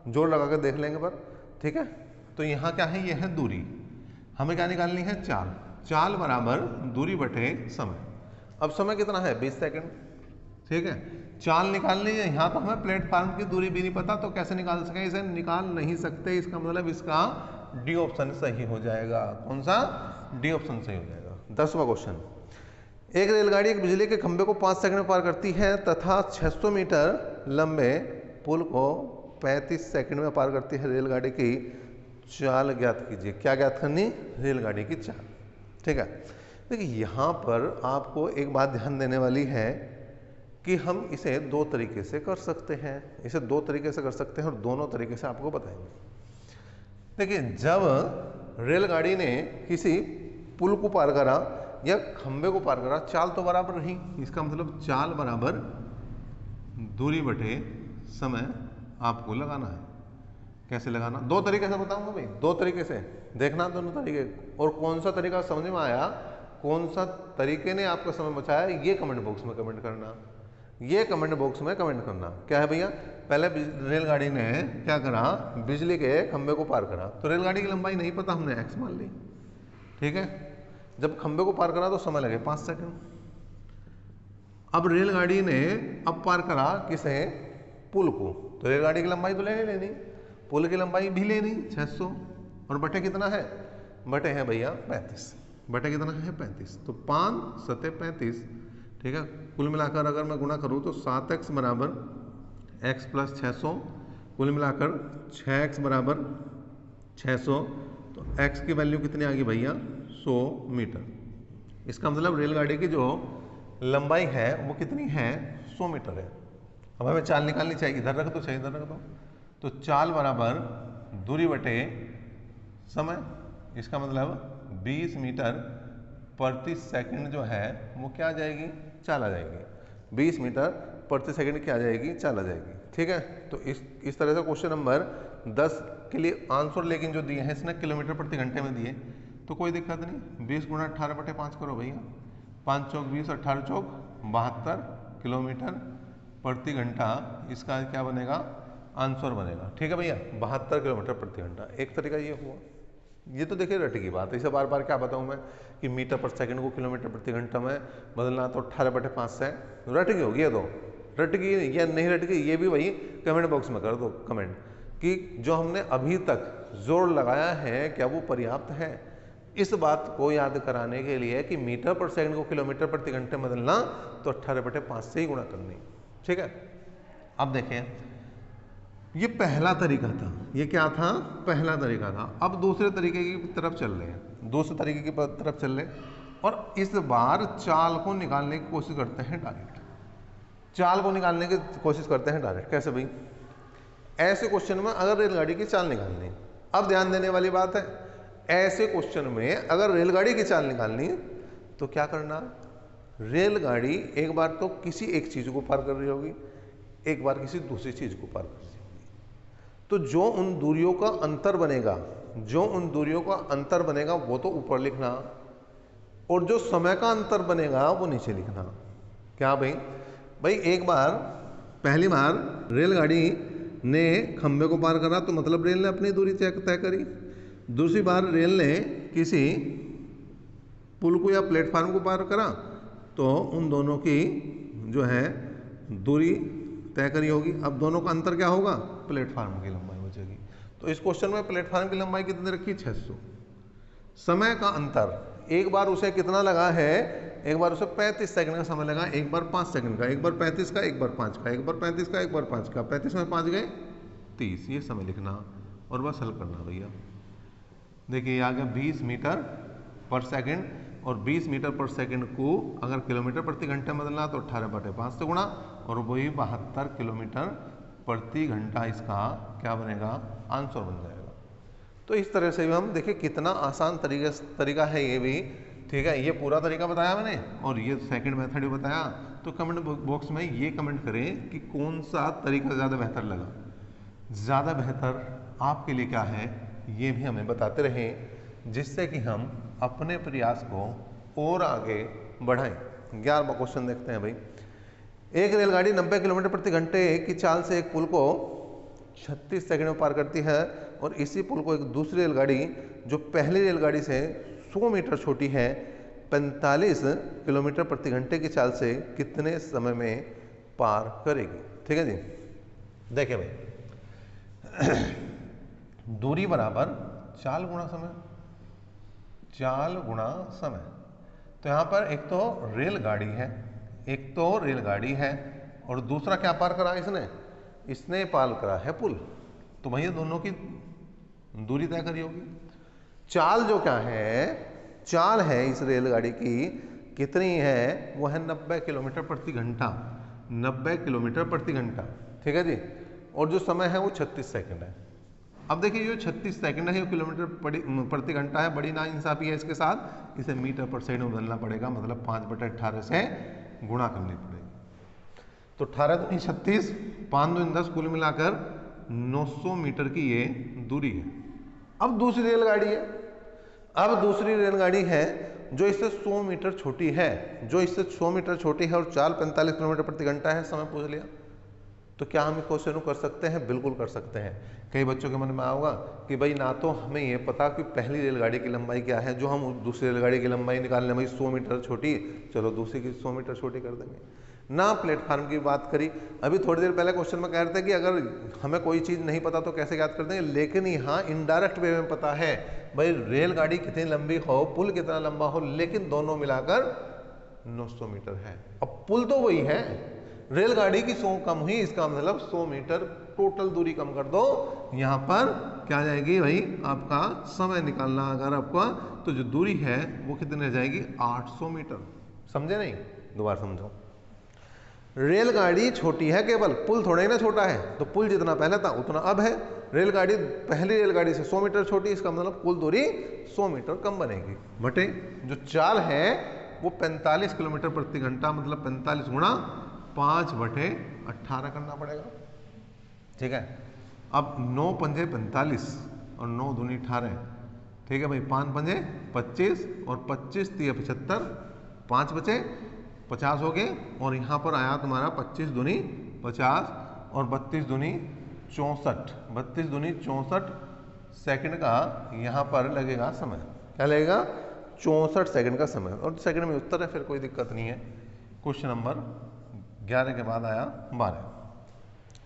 जोड़ लगा कर देख लेंगे पर, ठीक है। तो यहाँ क्या है, यह है दूरी, हमें क्या निकालनी है, चाल। चाल बराबर दूरी बटे समय। अब समय कितना है, 20 सेकंड, ठीक है। चाल निकालनी है, यहाँ तो हमें प्लेटफार्म की दूरी भी नहीं पता, तो कैसे निकाल सकें, इसे निकाल नहीं सकते। इसका मतलब इसका डी ऑप्शन सही हो जाएगा। कौन सा, डी ऑप्शन सही हो जाएगा। 10वां क्वेश्चन, एक रेलगाड़ी एक बिजली के खंभे को 5 सेकंड में पार करती है तथा 600 मीटर लंबे पुल को 35 सेकंड में पार करती है। रेलगाड़ी की चाल ज्ञात कीजिए। क्या ज्ञात करनी, रेलगाड़ी की चाल, ठीक है। देखिए यहाँ पर आपको एक बात ध्यान देने वाली है कि हम इसे दो तरीके से कर सकते हैं, इसे दो तरीके से कर सकते हैं और दोनों तरीके से आपको बताएंगे। देखिए जब रेलगाड़ी ने किसी पुल को पार करा या खंबे को पार करा, चाल तो बराबर रही, इसका मतलब चाल बराबर दूरी बटे समय आपको लगाना है। कैसे लगाना, दो तरीके से बताऊंगा भाई, दो तरीके से देखना दोनों तरीके, और कौन सा तरीका समझ में आया, कौन सा तरीके ने आपका समय बचाया, ये कमेंट बॉक्स में कमेंट करना, ये कमेंट बॉक्स में कमेंट करना। क्या है भैया, पहले रेलगाड़ी ने क्या करा, बिजली के खंबे को पार करा, तो रेलगाड़ी की लंबाई नहीं पता, हमने एक्स मान ली, ठीक है। जब खंबे को पार करा तो समय लगे 5 सेकंड। अब रेलगाड़ी ने अब पार करा किसे, पुल को, तो रेलगाड़ी की लंबाई तो लेनी, पुल की लंबाई भी लेनी 600, और बटे कितना है, बटे है भैया 35, बटे कितना है 35, तो 5 सते 35, ठीक है। कुल मिलाकर अगर मैं गुणा करूं तो 7x बराबर x प्लस 600, कुल मिलाकर 6x बराबर 600, तो x की वैल्यू कितनी आ गई भैया, 100 मीटर। इसका मतलब रेलगाड़ी की जो लंबाई है वो कितनी है, 100 मीटर है। अब हमें चाल निकालनी चाहिए, इधर रख दो, चाहिए इधर रख दो, तो चाल बराबर दूरी बटे समय, इसका मतलब 20 मीटर प्रति सेकंड जो है वो क्या आ जाएगी, चाल आ जाएगी। 20 मीटर प्रति सेकंड क्या आ जाएगी, चाल आ जाएगी, ठीक है। तो इस तरह से क्वेश्चन नंबर 10 के लिए आंसर लेकिन जो दिए हैं इसने किलोमीटर प्रति घंटे में दिए, तो कोई दिक्कत नहीं, 20 गुणा 18 बटे 5 करो भैया, 5 चौक 20, 18 चौक 72 किलोमीटर प्रति घंटा, इसका क्या बनेगा, आंसर बनेगा, ठीक है भैया, 72 किलोमीटर प्रति घंटा। एक तरीका ये हुआ, ये तो देखिए रट की बात है, इसे बार बार क्या बताऊं मैं कि मीटर पर सेकंड को किलोमीटर प्रति घंटा में बदलना, तो 18 बटे 5 से रट की होगी, ये तो रट की या नहीं रट की, ये भी वही कमेंट बॉक्स में कर दो कमेंट कि जो हमने अभी तक जोर लगाया है क्या वो पर्याप्त है, इस बात को याद कराने के लिए कि मीटर पर सेकंड को किलोमीटर प्रति घंटे में बदलना तो 18 बटे 5 से ही गुणा करनी, ठीक है। अब देखें, ये पहला तरीका था, ये क्या था, पहला तरीका था। अब दूसरे तरीके की तरफ चल रहे हैं, दूसरे तरीके की तरफ चल रहे हैं, और इस बार चाल को निकालने की कोशिश करते हैं डायरेक्ट, चाल को निकालने की कोशिश करते हैं डायरेक्ट। कैसे भाई, ऐसे क्वेश्चन में अगर रेलगाड़ी की चाल निकालनी, अब ध्यान देने वाली बात है, ऐसे क्वेश्चन में अगर रेलगाड़ी की चाल निकालनी तो क्या करना, रेलगाड़ी एक बार तो किसी एक चीज को पार कर रही होगी, एक बार किसी दूसरी चीज को पार कर रही होगी, तो जो उन दूरियों का अंतर बनेगा, जो उन दूरियों का अंतर बनेगा वो तो ऊपर लिखना, और जो समय का अंतर बनेगा वो नीचे लिखना। क्या भाई, भाई एक बार, पहली बार रेलगाड़ी ने खंबे को पार करा तो मतलब रेल ने अपनी दूरी तय करी, दूसरी बार रेल ने किसी पुल को या प्लेटफार्म को पार करा तो उन दोनों की जो है दूरी तय करी होगी। अब दोनों का अंतर क्या होगा, प्लेटफार्म की लंबाई बचेगी। तो इस क्वेश्चन में प्लेटफार्म की लंबाई कितनी रखी, 600। समय का अंतर, एक बार उसे कितना लगा है, एक बार उसे 35 सेकंड का समय लगा, एक बार 5 सेकंड का, एक बार 35 का, एक बार 5 का, एक बार 35 का, एक बार 5 का, 35 में 5 गए 30, ये समय लिखना और बस हल करना भैया। देखिए आ गया 20 मीटर पर सेकंड, और 20 मीटर पर सेकंड को अगर किलोमीटर प्रति घंटे में बदलना तो 18 बटे 5 से गुणा, और वही 72 किलोमीटर प्रति घंटा इसका क्या बनेगा, आंसर बन जाएगा। तो इस तरह से भी हम देखिए कितना आसान तरीका है ये भी, ठीक है। ये पूरा तरीका बताया मैंने और ये सेकंड मेथड भी बताया, तो कमेंट बॉक्स में ये कमेंट करें कि कौन सा तरीका ज़्यादा बेहतर लगा। ज़्यादा बेहतर आपके लिए क्या है ये भी हमें बताते रहें, जिससे कि हम अपने प्रयास को और आगे बढ़ाएं। 11वां क्वेश्चन देखते हैं भाई। एक रेलगाड़ी 90 किलोमीटर प्रति घंटे की चाल से एक पुल को 36 सेकंड में पार करती है, और इसी पुल को एक दूसरी रेलगाड़ी जो पहली रेलगाड़ी से 100 मीटर छोटी है 45 किलोमीटर प्रति घंटे की चाल से कितने समय में पार करेगी। ठीक है जी, देखिए भाई दूरी बराबर चाल गुणा समय, चाल गुणा समय। तो यहाँ पर एक तो रेलगाड़ी है और दूसरा क्या पार करा इसने पार करा है पुल। तो भैया दोनों की दूरी तय करी होगी। चाल जो क्या है, चाल है इस रेलगाड़ी की कितनी है, वो है 90 किलोमीटर प्रति घंटा, 90 किलोमीटर प्रति घंटा। ठीक है जी, और जो समय है वो 36 सेकंड है। अब देखिए जो 36 सेकंड है, किलोमीटर प्रति घंटा है, बड़ी नाइंसाफी है इसके साथ, इसे मीटर पर सेकंड में बदलना पड़ेगा, मतलब 5/18 से गुणा करनी पड़ेगी। तो 18 दूनी 36, 5 दूनी 10, कुल मिलाकर 900 मीटर की ये दूरी है। अब दूसरी रेलगाड़ी है जो इससे 100 मीटर छोटी है, और चाल 45 किलोमीटर प्रति घंटा है, समय पूछ लिया। तो क्या हम क्वेश्चन कर सकते हैं? बिल्कुल कर सकते हैं। कई बच्चों के मन में आएगा कि भाई ना तो हमें ये पता कि पहली रेलगाड़ी की लंबाई क्या है, जो हम दूसरी रेलगाड़ी की लंबाई निकाल लें, भाई 100 मीटर छोटी, चलो दूसरी की 100 मीटर छोटी कर देंगे ना। प्लेटफार्म की बात करी, अभी थोड़ी देर पहले क्वेश्चन में कह रहे थे कि अगर हमें कोई चीज़ नहीं पता तो कैसे याद कर देंगे, लेकिन यहाँ इनडायरेक्ट वे में पता है भाई रेलगाड़ी कितनी लंबी हो, पुल कितना लंबा हो, लेकिन दोनों मिलाकर 900 मीटर है। अब पुल तो वही है, रेलगाड़ी की 100 कम हुई, इसका मतलब 100 मीटर टोटल दूरी कम कर दो। यहाँ पर क्या आ जाएगी भाई, आपका समय निकालना अगर आपका, तो जो दूरी है वो कितनी रह जाएगी, 800 मीटर। समझे नहीं? दोबारा समझो। रेलगाड़ी छोटी है केवल, पुल थोड़ा ही ना छोटा है, तो पुल जितना पहले था उतना अब है। रेलगाड़ी पहली रेलगाड़ी से 100 मीटर छोटी, इसका मतलब कुल दूरी 100 मीटर कम बनेगी, बटे जो चाल है वो 45 किलोमीटर प्रति घंटा, मतलब 45 गुणा 5/18 करना पड़ेगा। ठीक है, अब 9 पंजे 45 और 9 दूनी 18, ठीक है भाई, 5 पंजे 25 और 25 तिया 75, 5 बचे 50 हो गए, और यहाँ पर आया तुम्हारा 25 दूनी 50 और 32 दूनी 64, 32 दूनी 64 सेकंड का यहाँ पर लगेगा समय। क्या लगेगा? 64 सेकंड का समय, और सेकंड में उत्तर है, फिर कोई दिक्कत नहीं है। क्वेश्चन नंबर 11 के बाद आया 12।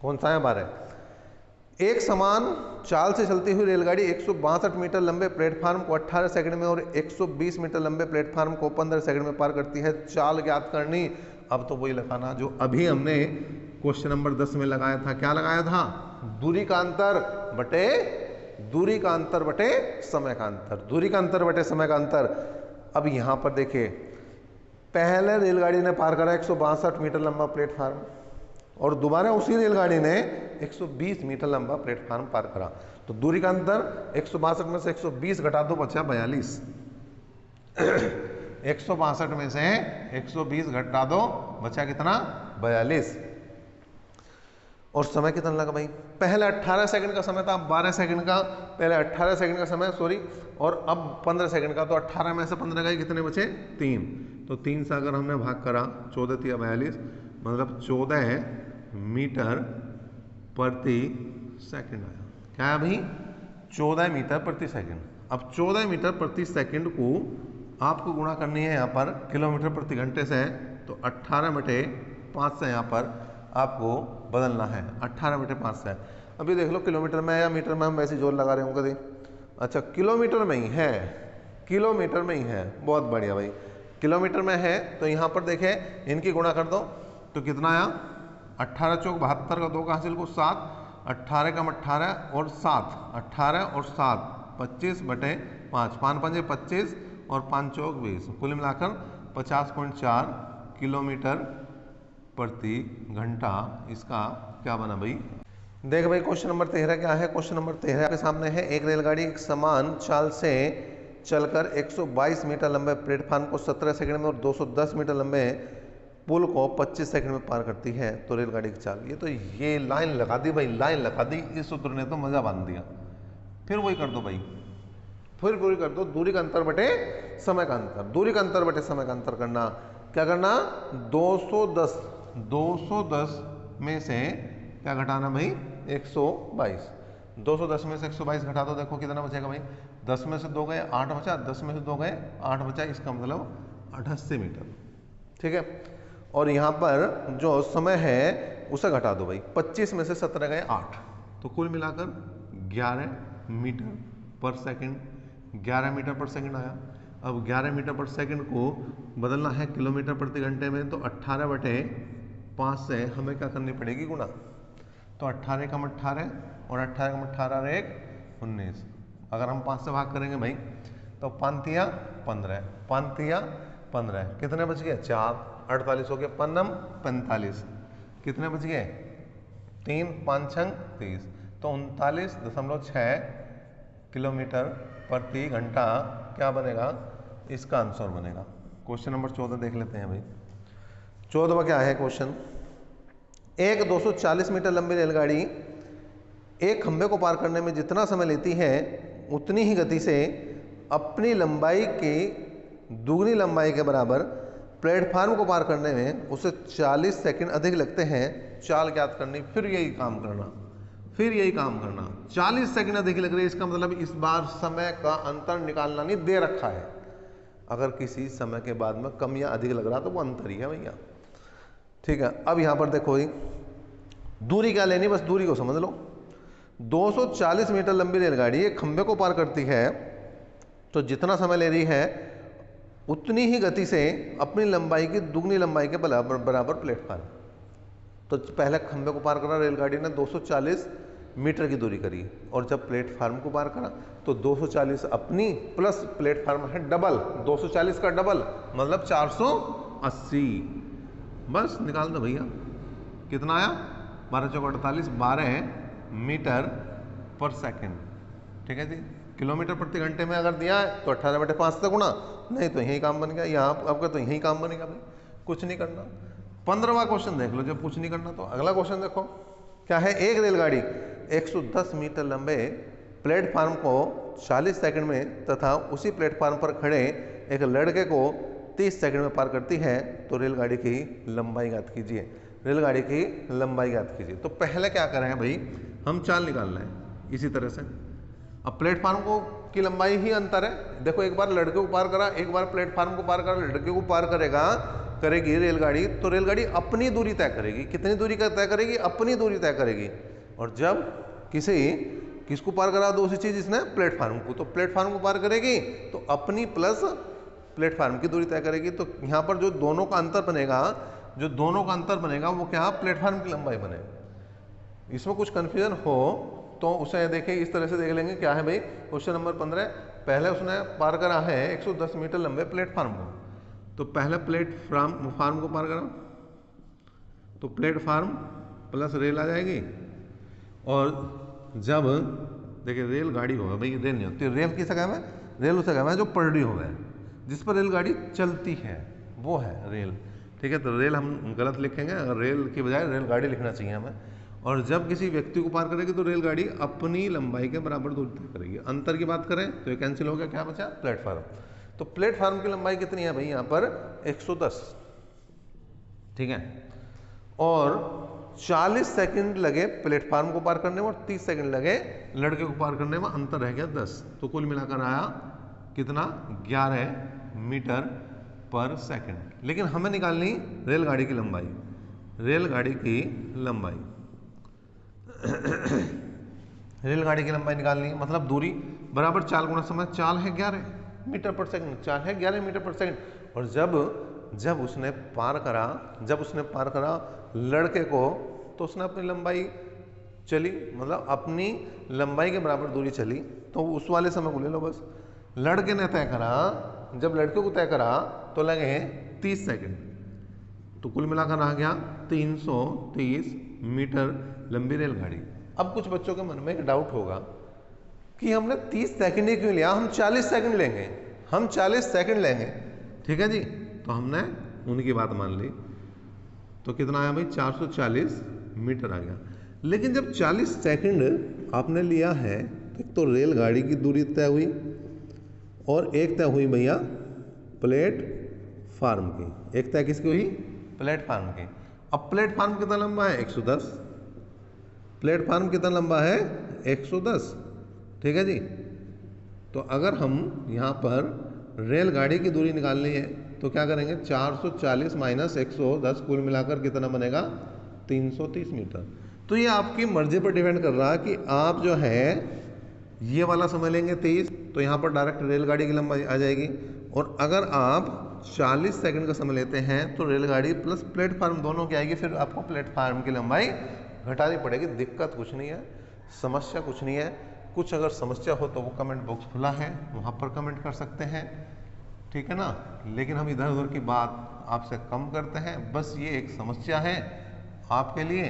कौन सा है 12? एक समान चाल से चलती हुई रेलगाड़ी 162 मीटर लंबे प्लेटफार्म को 18 सेकंड में और 120 मीटर लंबे प्लेटफार्म को 15 सेकंड में पार करती है। चाल ज्ञात करनी। अब तो वही लगाना जो अभी हमने क्वेश्चन नंबर 10 में लगाया था। क्या लगाया था? दूरी का अंतर बटे समय का अंतर, दूरी का अंतर बटे समय का अंतर। अब यहां पर देखिए, पहले रेलगाड़ी ने पार करा 162 मीटर लंबा प्लेटफार्म, और दोबारा उसी रेलगाड़ी ने 120 मीटर लंबा प्लेटफार्म पार करा। तो दूरी का अंतर 162 में से 120 घटा दो, बचा 42। 162 में से 120 घटा दो, बचा कितना? 42। और समय कितना लगा भाई? पहले 18 सेकंड का समय था, अब 12 सेकंड का, पहले 18 सेकंड का समय सॉरी, और अब 15 सेकंड का। तो 18 में से 15 गए, कितने बचे? 3। तो 3 से अगर हमने भाग करा, 14 तिया 42, मतलब 14 मीटर प्रति सेकंड आया। क्या है भाई? 14 मीटर प्रति सेकंड। अब 14 मीटर प्रति सेकंड को आपको गुणा करनी है यहाँ पर किलोमीटर प्रति घंटे से, तो 18/5 से यहाँ पर आपको बदलना है, 18/5 से। अभी देख लो किलोमीटर में या मीटर में, हम वैसे जोर लगा रहे होंगे। अच्छा, किलोमीटर में ही है, किलोमीटर में ही है, बहुत बढ़िया भाई। किलोमीटर में है तो यहाँ पर देखें, इनकी गुणा कर दो तो कितना आया? 18 चौक 72 का 2 का हासिल को 7, 18 कम 18 और 7, 18 और 7 25/5, 5 पंजे 25 और 5 चौक 20, कुल मिलाकर 50.4 किलोमीटर प्रति घंटा। इसका क्या बना भाई? देख भाई, क्वेश्चन नंबर 13 क्या है? क्वेश्चन नंबर 13 के सामने है, एक रेलगाड़ी एक समान चाल से चलकर 122 मीटर लंबे प्लेटफार्म को 17 सेकंड में और 210 मीटर लंबे पुल को 25 सेकंड में पार करती है तो रेलगाड़ी की चाल। ये लाइन लगा दी भाई, लाइन लगा दी, इस सूत्र ने तो मजा बांध दिया। फिर वही कर दो भाई, फिर वही कर दो, दूरी का अंतर बटे समय का अंतर, दूरी का अंतर बटे समय का अंतर करना। क्या करना, 210 में से क्या घटाना भाई, 122। 210 में से 122 घटा दो, देखो कितना बचेगा भाई, 10 में से 2 गए 8 बचा, 10 में से 2 गए 8 बचा, इसका मतलब 88 मीटर। ठीक है, और यहाँ पर जो समय है उसे घटा दो भाई, 25 में से 17 गए 8, तो कुल मिलाकर 11 मीटर पर सेकंड, 11 मीटर पर सेकंड आया। अब 11 मीटर पर सेकंड को बदलना है किलोमीटर प्रति घंटे में, तो 18/5 से हमें क्या करनी पड़ेगी, गुणा। तो 18 कम 18 और 18 कम 18 एक 19। अगर हम 5 से भाग करेंगे भाई तो 5 15, 5 कितने बच गए, 4, 48 हो गया, 5 45, कितने बच गए, 3, 5 30, तो 39.6 किलोमीटर प्रति घंटा क्या बनेगा, इसका आंसर बनेगा। क्वेश्चन नंबर 14 देख लेते हैं भाई। 14वां क्या है क्वेश्चन, एक 240 मीटर लंबी रेलगाड़ी एक खंभे को पार करने में जितना समय लेती है उतनी ही गति से अपनी लंबाई की दुगनी लंबाई के बराबर प्लेटफार्म को पार करने में उसे 40 सेकंड अधिक लगते हैं। चाल ज्ञात करनी, फिर यही काम करना, 40 सेकंड अधिक लग रही है, इसका मतलब इस बार समय का अंतर निकालना नहीं दे रखा है। अगर किसी समय के बाद में कम या अधिक लग रहा तो वो अंतर ही है भैया। ठीक है, अब यहां पर देखो दूरी क्या लेनी, बस दूरी को समझ लो। 240 मीटर लंबी रेलगाड़ी एक खंभे को पार करती है तो जितना समय ले रही है उतनी ही गति से अपनी लंबाई की दुगनी लंबाई के बराबर प्लेटफार्म। तो पहले खंभे को पार करा रेलगाड़ी ने, 240 मीटर की दूरी करी, और जब प्लेटफार्म को पार करा तो 240 अपनी प्लस प्लेटफार्म है डबल, 240 का डबल मतलब 480। बस निकाल दो भैया, कितना आया, 12 चौक 48, 12 मीटर पर सेकंड। ठीक है जी, किलोमीटर प्रति घंटे में अगर दिया है तो 18/5 से गुणा, नहीं तो यही काम बन गया, यहाँ आपका तो यही काम बनेगा भाई, कुछ नहीं करना। 15वां क्वेश्चन देख लो, जब कुछ नहीं करना तो अगला क्वेश्चन देखो क्या है। एक रेलगाड़ी 110 मीटर लंबे प्लेटफार्म को 40 सेकंड में तथा उसी प्लेटफार्म पर खड़े एक लड़के को 30 सेकंड में पार करती है, तो रेलगाड़ी की लंबाई ज्ञात कीजिए। रेलगाड़ी की लंबाई ज्ञात कीजिए। तो पहले क्या करें भाई, हम चाल निकालना है इसी तरह से। अब प्लेटफार्म को की लंबाई ही अंतर है, देखो एक बार लड़के को पार करा, एक बार प्लेटफार्म को पार करा, लड़के को पार करेगी रेलगाड़ी, तो रेलगाड़ी अपनी दूरी तय करेगी। कितनी दूरी का तय करेगी, अपनी दूरी तय करेगी। और जब किसको पार करा दो, उसी चीज इसने प्लेटफार्म को, तो प्लेटफार्म को पार करेगी तो अपनी प्लस प्लेटफार्म की दूरी तय करेगी। तो यहाँ पर जो दोनों का अंतर बनेगा वो क्या, प्लेटफार्म की लंबाई बनेगा। इसमें कुछ कंफ्यूजन हो तो उसे देखिए, इस तरह से देख लेंगे। क्या है भाई, क्वेश्चन नंबर 15, पहले उसने पार करा है 110 मीटर लंबे प्लेटफार्म को, तो पहले प्लेटफार्म को पार करा तो प्लेटफार्म प्लस रेल आ जाएगी। और जब देखिए रेलगाड़ी होगा भाई, रेल नहीं होती, रेल किस जगह में, रेल उस जगह में जो पटरी हो गए जिस पर रेलगाड़ी चलती है वो है रेल। ठीक है, तो रेल हम गलत लिखेंगे, रेल की बजाय रेलगाड़ी लिखना चाहिए हमें। और जब किसी व्यक्ति को पार करेगी तो रेलगाड़ी अपनी लंबाई के बराबर दूरी तय करेगी। अंतर की बात करें तो ये कैंसिल हो गया, क्या बचा, प्लेटफार्म। तो प्लेटफार्म की लंबाई कितनी है भाई, यहाँ पर 110। ठीक है, और 40 सेकंड लगे प्लेटफार्म को पार करने में और 30 सेकंड लगे लड़के को पार करने में, अंतर रह गया 10। तो कुल मिलाकर आया कितना, 11 मीटर पर सेकंड। लेकिन हमें निकालनी रेलगाड़ी की लंबाई, रेलगाड़ी की लंबाई रेलगाड़ी की लंबाई निकालनी, मतलब दूरी बराबर चाल गुणा समय। चाल है 11 मीटर पर सेकंड, चाल है 11 मीटर पर सेकंड। और जब उसने पार करा लड़के को, तो उसने अपनी लंबाई चली, मतलब अपनी लंबाई के बराबर दूरी चली, तो उस वाले समय को ले लो बस। लड़के ने तय करा, जब लड़के को तय करा तो लगे 30 सेकंड, तो कुल मिलाकर आ गया 330 मीटर लंबी रेलगाड़ी। अब कुछ बच्चों के मन में एक डाउट होगा कि हमने 30 सेकंड ही क्यों लिया, हम 40 सेकंड लेंगे, ठीक है जी। तो हमने उनकी बात मान ली। तो कितना आया भाई 440 मीटर आ गया। लेकिन जब 40 सेकंड आपने लिया है तो एक तो रेलगाड़ी की दूरी तय हुई और एक तय हुई भैया प्लेटफार्म की। एक तय किसकी हुई? प्लेटफार्म की। अब प्लेटफार्म कितना लंबा है? 110। प्लेटफार्म कितना लंबा है? 110। ठीक है जी। तो अगर हम यहाँ पर रेलगाड़ी की दूरी निकालनी है तो क्या करेंगे? 440 माइनस 110 कुल मिलाकर कितना बनेगा? 330 मीटर। तो ये आपकी मर्जी पर डिपेंड कर रहा है कि आप जो है ये वाला समय लेंगे 23 तो यहाँ पर डायरेक्ट रेलगाड़ी की लंबाई आ जाएगी, और अगर आप 40 सेकंड का समय लेते हैं तो रेलगाड़ी प्लस प्लेटफार्म दोनों की आएगी, फिर आपको प्लेटफार्म की लंबाई घटानी पड़ेगी। दिक्कत कुछ नहीं है, समस्या कुछ नहीं है। कुछ अगर समस्या हो तो वो कमेंट बॉक्स खुला है, वहाँ पर कमेंट कर सकते हैं, ठीक है ना। लेकिन हम इधर उधर की बात आपसे कम करते हैं। बस ये एक समस्या है आपके लिए,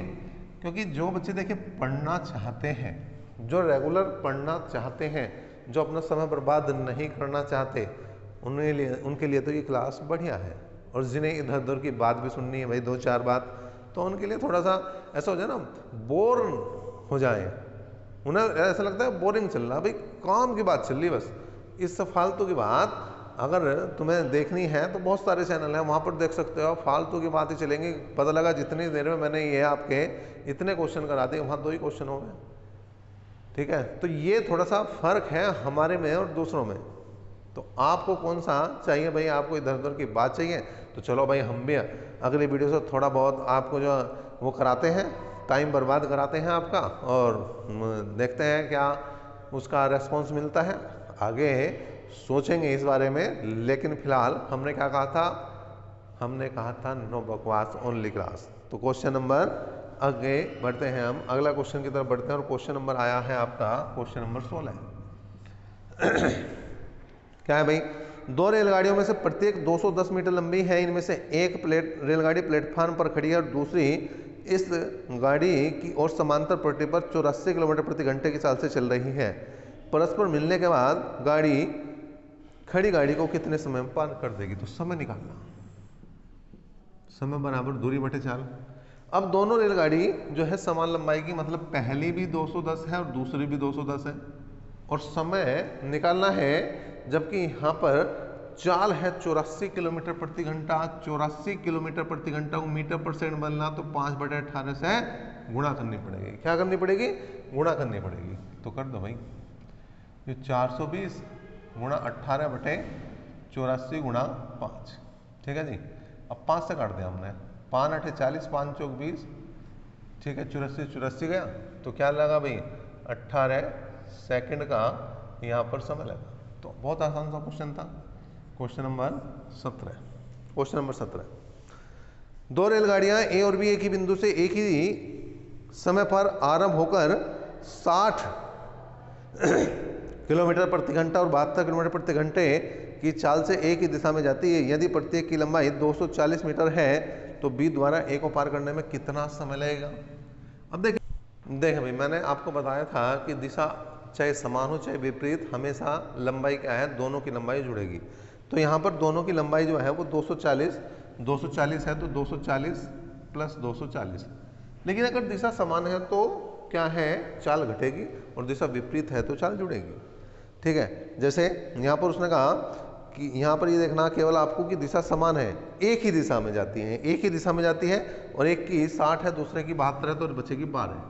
क्योंकि जो बच्चे देखिए पढ़ना चाहते हैं, जो रेगुलर पढ़ना चाहते हैं, जो अपना समय बर्बाद नहीं करना चाहते, उनके लिए तो ये क्लास बढ़िया है। और जिन्हें इधर उधर की बात भी सुननी है भाई 2-4 बात, तो उनके लिए थोड़ा सा ऐसा हो जाए ना, बोर हो जाए, उन्हें ऐसा लगता है बोरिंग चल रहा, भाई काम की बात चल रही बस, इससे फालतू की बात अगर तुम्हें देखनी है तो बहुत सारे चैनल हैं, वहाँ पर देख सकते हो। फालतू की बात ही चलेंगी। पता लगा जितनी देर में मैंने ये आपके इतने क्वेश्चन करा दिए, वहाँ 2 ही क्वेश्चन हो गए, ठीक है। तो ये थोड़ा सा फर्क है हमारे में और दूसरों में। तो आपको कौन सा चाहिए भाई? आपको इधर उधर की बात चाहिए तो चलो भाई, हम भी अगली वीडियो से थोड़ा बहुत आपको जो वो कराते हैं, टाइम बर्बाद कराते हैं आपका, और देखते हैं क्या उसका रेस्पॉन्स मिलता है। आगे सोचेंगे इस बारे में, लेकिन फिलहाल हमने क्या कहा था? हमने कहा था नो बकवास, ओनली क्लास। तो क्वेश्चन नंबर आगे बढ़ते हैं, हम अगला क्वेश्चन की तरफ बढ़ते हैं, और क्वेश्चन नंबर आया है आपका क्वेश्चन नंबर 16। क्या है भाई? 2 रेलगाड़ियों में से प्रत्येक 210 मीटर लंबी है। इनमें से एक रेलगाड़ी प्लेटफार्म पर खड़ी है और दूसरी इस गाड़ी की और समांतर पटरी पर 84 किलोमीटर प्रति घंटे की चाल से चल रही है। परस्पर मिलने के बाद खड़ी गाड़ी को कितने समय में पार कर देगी? तो समय निकालना, समय बराबर दूरी बटे चाल। अब दोनों रेलगाड़ी जो है समान लंबाई की, मतलब पहली भी 210 है और दूसरी भी 210 है, और समय निकालना है, जबकि यहाँ पर चाल है 84 किलोमीटर प्रति घंटा। 84 किलोमीटर प्रति घंटा को मीटर पर सेकंड बनना, तो 5/18 से गुणा करनी पड़ेगी। क्या करनी पड़ेगी? गुणा करनी पड़ेगी। तो कर दो भाई, ये 420 गुणा 18/84 गुणा 5, ठीक है जी। अब 5 से काट दिया हमने, 5 8 40, 5 चौक 20, ठीक है। 84 गया, तो क्या लगा भाई? 18 सेकंड का यहाँ पर समय लगा। तो बहुत आसान सा क्वेश्चन था। Question number 17। क्वेश्चन नंबर 17, 2 रेलगाड़ियां ए और बी एक ही बिंदु से एक ही समय पर आरंभ होकर 60 किलोमीटर प्रति घंटा और 72 किलोमीटर प्रति घंटे की चाल से एक ही दिशा में जाती है। यदि प्रत्येक की लंबाई 240 मीटर है तो बी द्वारा ए को पार करने में कितना समय लगेगा? अब देखिए भाई, मैंने आपको बताया था कि दिशा चाहे समान हो चाहे विपरीत, हमेशा लंबाई क्या है? दोनों की लंबाई जुड़ेगी। तो यहाँ पर दोनों की लंबाई जो है वो 240 है, तो 240 प्लस 240। लेकिन अगर दिशा समान है तो क्या है? चाल घटेगी, और दिशा विपरीत है तो चाल जुड़ेगी, ठीक है। जैसे यहाँ पर उसने कहा कि यहाँ पर ये देखना केवल आपको कि दिशा समान है, एक ही दिशा में जाती है, एक ही दिशा में जाती है, और एक की 60 है, दूसरे की 72 है, तो बचेगी 12।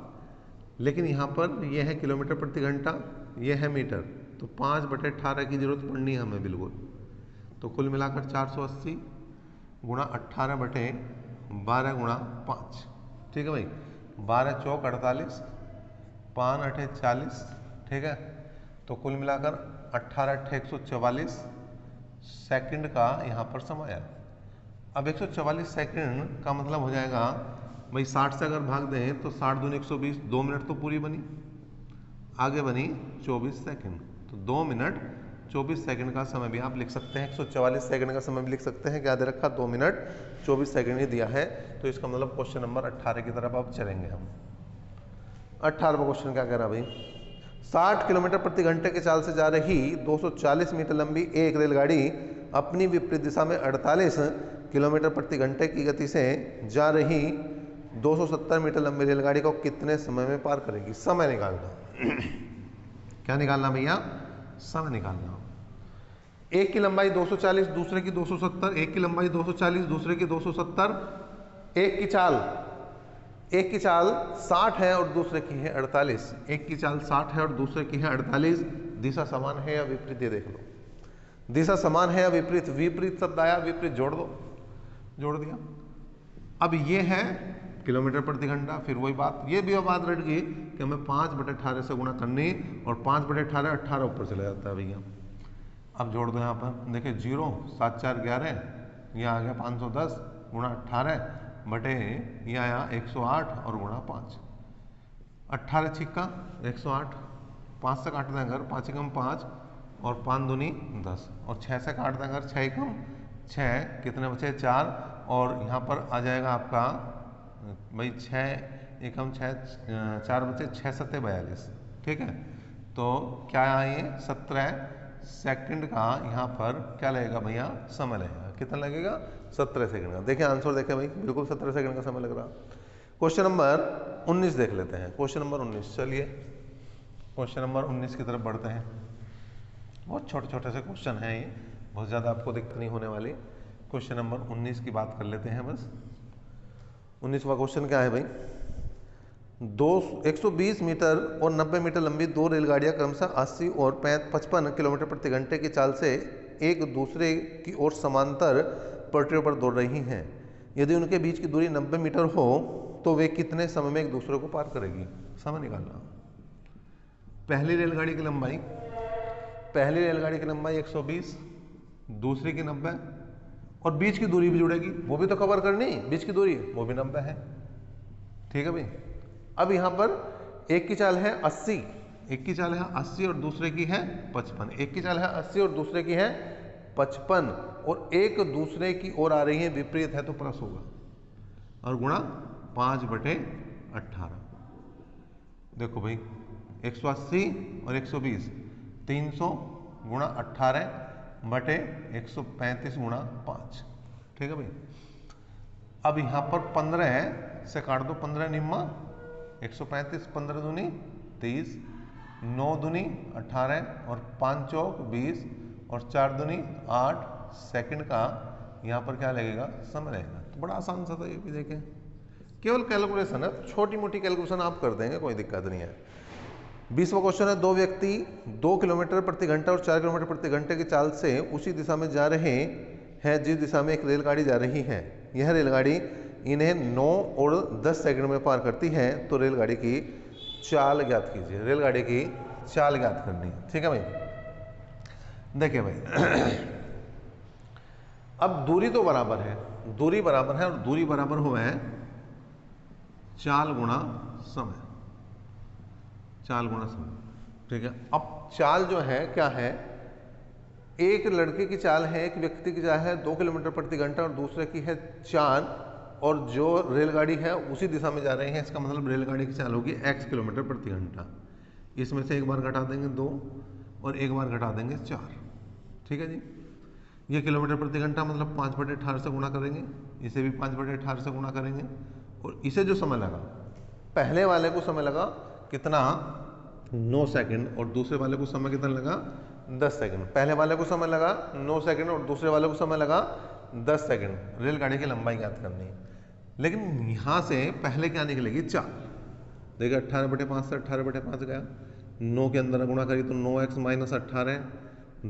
लेकिन यहाँ पर यह है किलोमीटर प्रति घंटा, यह है मीटर, तो 5/18 की जरूरत पड़नी है हमें बिल्कुल। तो कुल मिलाकर 480 गुणा 18/12 गुणा 5, ठीक है भाई। 12 चौक 48, 5 8 40, ठीक है। तो कुल मिलाकर 18 8 144 सेकंड का यहाँ पर समय है। अब 144 सेकंड का मतलब हो जाएगा भाई 60 से अगर भाग दें तो 60 दूनी 120, 2 मिनट तो पूरी बनी, आगे बनी 24 सेकंड, तो 2 मिनट 24 सेकंड का समय भी आप लिख सकते हैं। 144 सेकंड का समय भी लिख सकते हैं, क्या दे रखा? 2 मिनट 24 सेकंड ही दिया है। तो इसका मतलब क्वेश्चन नंबर 18 की तरफ अब चलेंगे हम। 18वां क्वेश्चन क्या कह रहा भाई? 60 किलोमीटर प्रति घंटे के चाल से जा रही 240 मीटर लंबी एक रेलगाड़ी अपनी विपरीत दिशा में 48 किलोमीटर प्रति घंटे की गति से जा रही 270 मीटर लंबी रेलगाड़ी को कितने समय में पार करेगी? समय निकालना। क्या निकालना भैया? समय निकालना। एक की लंबाई 240, दूसरे की 270, एक की लंबाई 240, दूसरे की 270, एक की चाल 60 है और दूसरे की है 48। एक की चाल 60 है और दूसरे की है 48। दिशा समान है या विपरीत? ये देख लो, दिशा समान है या विपरीत? विपरीत शब्द आया, विपरीत जोड़ दो, जोड़ दिया। अब ये है किलोमीटर प्रति घंटा, फिर वही बात, ये भी बात रट गई कि हमें 5/18 से गुणा करनी, और 5/18 18 ऊपर चला जाता है भैया। अब जोड़ दो यहाँ पर, देखिए 0 7 4 11, ये आ गया 510 गुणा 18 बटे ये आया 108 और गुणा 5। 18 छिक्का 108, 5 से काट दें अगर 5 एकम 5 और 5 दूनी 10, और 6 से काट दें अगर 6 एकम 6, कितने बचे? 4, और यहाँ पर आ जाएगा आपका भाई 6 एकम 6, 4 बचे, 6 7 42। ठीक है, तो क्या आया? ये 17 सेकंड का यहाँ पर क्या लगेगा भैया? समय लगेगा। कितना लगेगा? 17 सेकंड का। देखिए आंसर देखें भाई, बिल्कुल 17 सेकंड का समय लग रहा। क्वेश्चन नंबर 19 देख लेते हैं। क्वेश्चन नंबर 19, चलिए क्वेश्चन नंबर 19 की तरफ बढ़ते हैं। बहुत छोटे छोटे से क्वेश्चन हैं ये, बहुत ज़्यादा आपको दिक्कत नहीं होने वाली। क्वेश्चन नंबर 19 की बात कर लेते हैं बस। 19वां क्वेश्चन क्या है भाई? 120 मीटर और 90 मीटर लंबी दो रेलगाड़ियां क्रमशः 80 और 55 किलोमीटर प्रति घंटे की चाल से एक दूसरे की ओर समांतर पटरियों पर दौड़ रही हैं। यदि उनके बीच की दूरी 90 मीटर हो तो वे कितने समय में एक दूसरे को पार करेगी? समय निकालना। पहली रेलगाड़ी की लंबाई 120, दूसरी की 90, और बीच की दूरी भी जुड़ेगी, वो भी तो कवर करनी, बीच की दूरी वो भी 90 है। ठीक है भाई। अब यहां पर एक की चाल है 80, और दूसरे की है 55। एक की चाल है 80 और दूसरे की है 55, और एक दूसरे की ओर आ रही है, विपरीत है तो प्लस होगा, और गुणा 5/18। देखो भाई 180 और 120, 300 गुणा 18 बटे 135 गुणा 5। ठीक है भाई। अब यहाँ पर 15 से काट दो, 15 निम्मा 135, 15 दूनी 30, 9 दूनी 18, और 5 चौक 20, और 4 दूनी 8 सेकंड का यहाँ पर क्या लगेगा? समय लगेगा। तो बड़ा आसान सा था ये भी, देखें केवल कैलकुलेशन है, छोटी मोटी कैलकुलेशन आप कर देंगे, कोई दिक्कत नहीं है। 20वां क्वेश्चन है, दो व्यक्ति 2 किलोमीटर प्रति घंटा और 4 किलोमीटर प्रति घंटे की चाल से उसी दिशा में जा रहे हैं जिस दिशा में एक रेलगाड़ी जा रही है। यह रेलगाड़ी इन्हें 9 और 10 सेकंड में पार करती है। तो रेलगाड़ी की चाल ज्ञात कीजिए। रेलगाड़ी की चाल ज्ञात करनी है। ठीक है भाई। देखिए भाई अब दूरी तो बराबर है, और दूरी बराबर हुआ है चाल गुणा समय। ठीक है। अब चाल जो है क्या है? एक लड़के की चाल है, एक व्यक्ति की चाल है 2 किलोमीटर प्रति घंटा, और दूसरे की है 4, और जो रेलगाड़ी है उसी दिशा में जा रही है। इसका मतलब रेलगाड़ी की चाल होगी x किलोमीटर प्रति घंटा। इसमें से एक बार घटा देंगे 2 और एक बार घटा देंगे 4। ठीक है जी। ये किलोमीटर प्रति घंटा मतलब 5/18 से गुणा करेंगे, इसे भी 5/18 से गुणा करेंगे, और इसे जो समय लगा, पहले वाले को समय लगा कितना? 9 सेकंड, और दूसरे वाले को समय कितना लगा? 10 सेकंड। पहले वाले को समय लगा 9 सेकंड और दूसरे वाले को समय लगा 10 सेकंड। रेलगाड़ी की लंबाई ज्ञात करनी है। लेकिन यहां से पहले क्या निकलेगी? चाल। देखिए 18/5 से 18/5 गया, 9 के अंदर गुणा करी तो 9x - 18,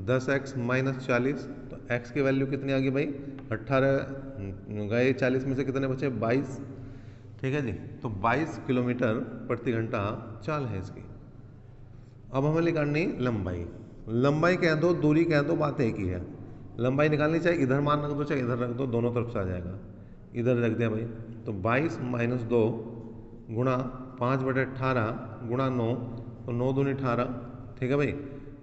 10x - 40, तो x की वैल्यू कितनी आ गई भाई? 18 गए, 40 में से कितने बचे? 22। ठीक है जी। तो 22 किलोमीटर प्रति घंटा चाल है इसकी। अब हमें निकालनी लंबाई कह दो, दूरी कह दो, बात एक ही है। लंबाई निकालनी, चाहे इधर मान रख दो चाहे इधर रख दो, दोनों तरफ से आ जाएगा। इधर रख दिया भाई, तो 22 - 2 गुणा 5/18 गुणा 9, तो 9 दूनी 18। ठीक है भाई।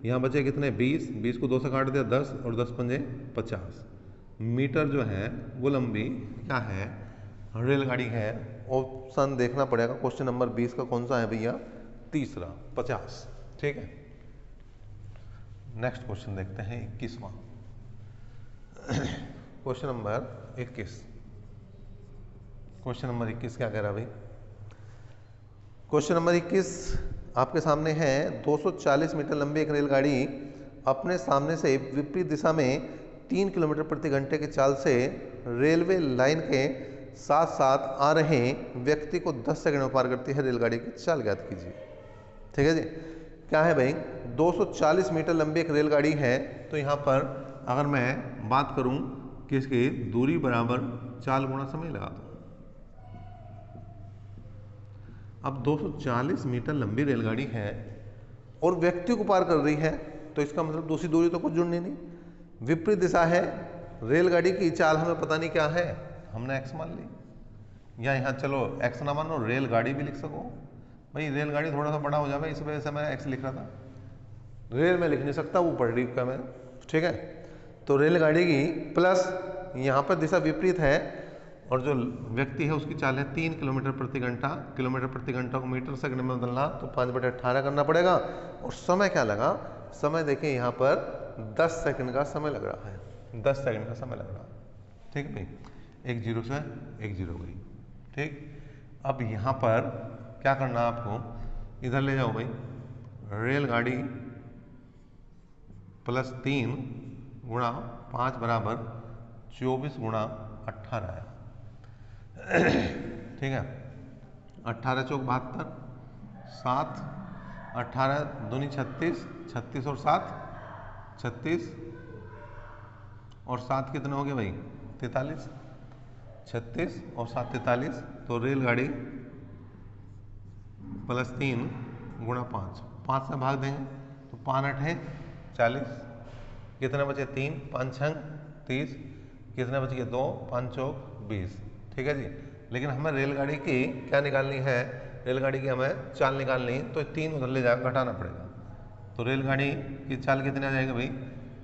यहाँ बचे कितने? 20 को 2 से काट दिया 10, और 10 पंजे 50 मीटर जो है वो लंबी क्या है? रेलगाड़ी है। ऑप्शन देखना पड़ेगा। क्वेश्चन नंबर 20 का कौन सा है भैया? तीसरा, 50। ठीक है। नेक्स्ट क्वेश्चन देखते हैं 21वां। Question number 21। क्वेश्चन नंबर 21 क्या कह रहा भाई? क्वेश्चन नंबर 21 आपके सामने है। 240 मीटर लंबी एक रेलगाड़ी अपने सामने से विपरीत दिशा में 3 किलोमीटर प्रति घंटे की चाल से रेलवे लाइन के साथ साथ आ रहे व्यक्ति को 10 सेकंड में पार करती है। रेलगाड़ी की चाल ज्ञात कीजिए। ठीक है जी, क्या है भाई? 240 मीटर लंबी एक रेलगाड़ी है। तो यहाँ पर अगर मैं बात करूँ कि इसकी दूरी बराबर चाल गुणा समय लगा दूँ। अब 240 मीटर लंबी रेलगाड़ी है और व्यक्ति को पार कर रही है, तो इसका मतलब दूसरी दूरी तो कुछ जुड़नी नहीं। विपरीत दिशा है, रेलगाड़ी की चाल हमें पता नहीं क्या है, हमने x मान ली। या यहाँ चलो x ना मानो, रेलगाड़ी भी लिख सको भाई। रेलगाड़ी थोड़ा सा बड़ा हो जाए, इस वजह से मैं x लिख रहा था। रेल में लिख नहीं सकता, वो पढ़ रही का मैं। ठीक है, तो रेलगाड़ी की प्लस यहाँ पर दिशा विपरीत है और जो व्यक्ति है उसकी चाल है 3 किलोमीटर प्रति घंटा। किलोमीटर प्रति घंटा को मीटर सेकंड में बदलना, तो 5/18 करना पड़ेगा। और समय क्या लगा? समय देखिए यहाँ पर 10 सेकंड का समय लग रहा है। 10 सेकंड का समय लग रहा है। ठीक है भाई, एक जीरो से एक जीरो गई। ठीक, अब यहाँ पर क्या करना है आपको? इधर ले जाओ भाई। रेलगाड़ी प्लस 3 गुणा 5 बराबर 24 गुणा 18 है। ठीक है, 18 चौक 72, 7, 18 दूनी 36, 36 और 7 36 और 7 कितने हो गए भाई? 43। 36 और 7 43। तो रेलगाड़ी प्लस 3 गुणा 5, 5 से भाग देंगे तो 5 8 है 40। कितने बचे? 3, 5 6 30। कितने बच गए? 2, 5 चौक 20। ठीक है जी, लेकिन हमें रेलगाड़ी की क्या निकालनी है? रेलगाड़ी की हमें चाल निकालनी, तो 3 उधर ले जाकर घटाना पड़ेगा। तो रेलगाड़ी की चाल कितनी आ जाएगी भाई?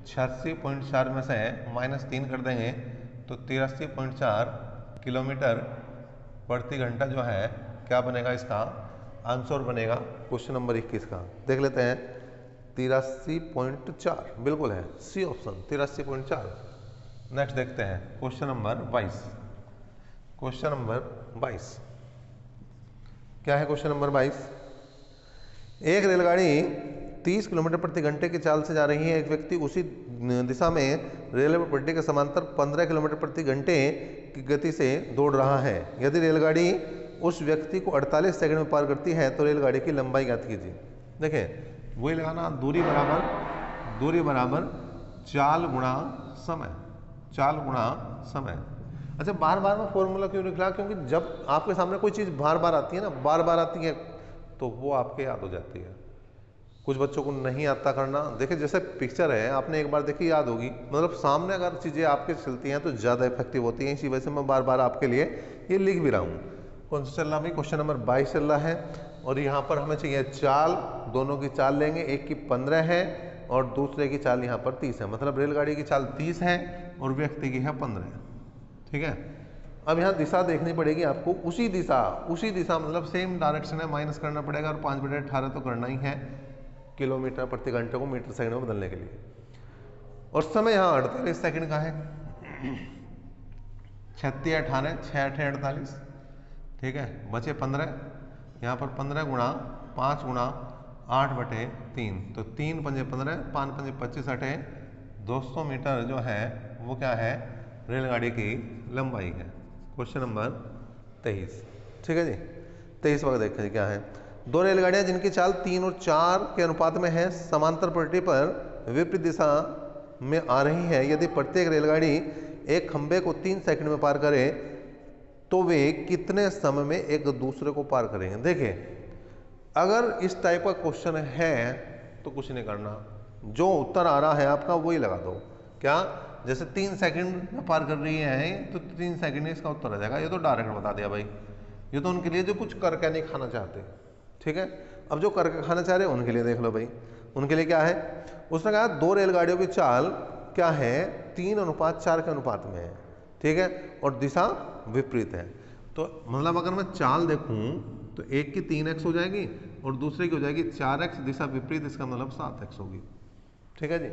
86.4 में से -3 कर देंगे तो 83.4 किलोमीटर प्रति घंटा जो है क्या बनेगा? इसका आंसर बनेगा क्वेश्चन नंबर 21 का। देख लेते हैं। 83.4 बिल्कुल है, सी ऑप्शन 83.4। नेक्स्ट देखते हैं क्वेश्चन नंबर 22। क्वेश्चन नंबर 22 क्या है? क्वेश्चन नंबर 22, एक रेलगाड़ी 30 किलोमीटर प्रति घंटे की चाल से जा रही है। एक व्यक्ति उसी दिशा में रेलवे पट्टी के समांतर 15 किलोमीटर प्रति घंटे की गति से दौड़ रहा है। यदि रेलगाड़ी उस व्यक्ति को 48 सेकंड में पार करती है तो रेलगाड़ी की लंबाई ज्ञात कीजिए। देखें, वही लगाना, दूरी बराबर चाल गुणा समय। चाल गुणा समय। अच्छा, बार बार मैं फॉर्मूला क्यों लिख रहा? क्योंकि जब आपके सामने कोई चीज़ बार बार आती है ना, बार बार आती है, तो वो आपके याद हो जाती है। कुछ बच्चों को नहीं आता करना। देखिए, जैसे पिक्चर है, आपने एक बार देखी याद होगी। मतलब सामने अगर चीज़ें आपके चलती हैं तो ज़्यादा इफेक्टिव होती हैं। इसी वजह से मैं बार बार आपके लिए ये लिख भी रहा हूँ। कौन सा चल रहा भाई? क्वेश्चन नंबर 22 चल रहा है और यहाँ पर हमें चाहिए चाल। दोनों की चाल लेंगे, एक की 15 है और दूसरे की चाल यहाँ पर 30 है। मतलब रेलगाड़ी की चाल 30 है और व्यक्ति की है 15 है। ठीक है, अब यहाँ दिशा देखनी पड़ेगी आपको। उसी दिशा मतलब सेम डायरेक्शन है, माइनस करना पड़ेगा और 5/18 तो करना ही है किलोमीटर प्रति घंटे को मीटर सेकंड में बदलने के लिए। और समय यहाँ 48 सेकंड का है। 36 18 6 8 48। ठीक है, बचे 15। यहाँ पर 15 गुणा 5 गुणा 8/3, तो 3 पंजे 15, 5 पंजे 25 8 200 मीटर जो है वो क्या है? रेलगाड़ी की लंबाई है। Question number 23। ठीक है जी, 23 वक्त देखिए क्या है। दो रेलगाड़ियां जिनकी चाल 3 और 4 के अनुपात में है, समांतर पटरी पर विपरीत दिशा में आ रही है। यदि प्रत्येक रेलगाड़ी एक खंबे को 3 सेकंड में पार करे तो वे कितने समय में एक दूसरे को पार करेंगे? देखिए, अगर इस टाइप का क्वेश्चन है तो कुछ नहीं करना, जो उत्तर आ रहा है आपका वही लगा दो। क्या? जैसे 3 सेकंड में पार कर रही है तो 3 सेकंड में इसका उत्तर आ जाएगा। ये तो डायरेक्ट बता दिया भाई। ये तो उनके लिए जो कुछ करके नहीं खाना चाहते। ठीक है, अब जो करके खाना चाह रहे हैं उनके लिए देख लो भाई। उनके लिए क्या है? उसने कहा दो रेलगाड़ियों की चाल क्या है? 3:4 के अनुपात में है। ठीक है, और दिशा विपरीत है। तो मतलब अगर मैं चाल देखूं तो एक की 3x हो जाएगी और दूसरे की हो जाएगी 4x। दिशा विपरीत, इसका मतलब 7x होगी। ठीक है जी,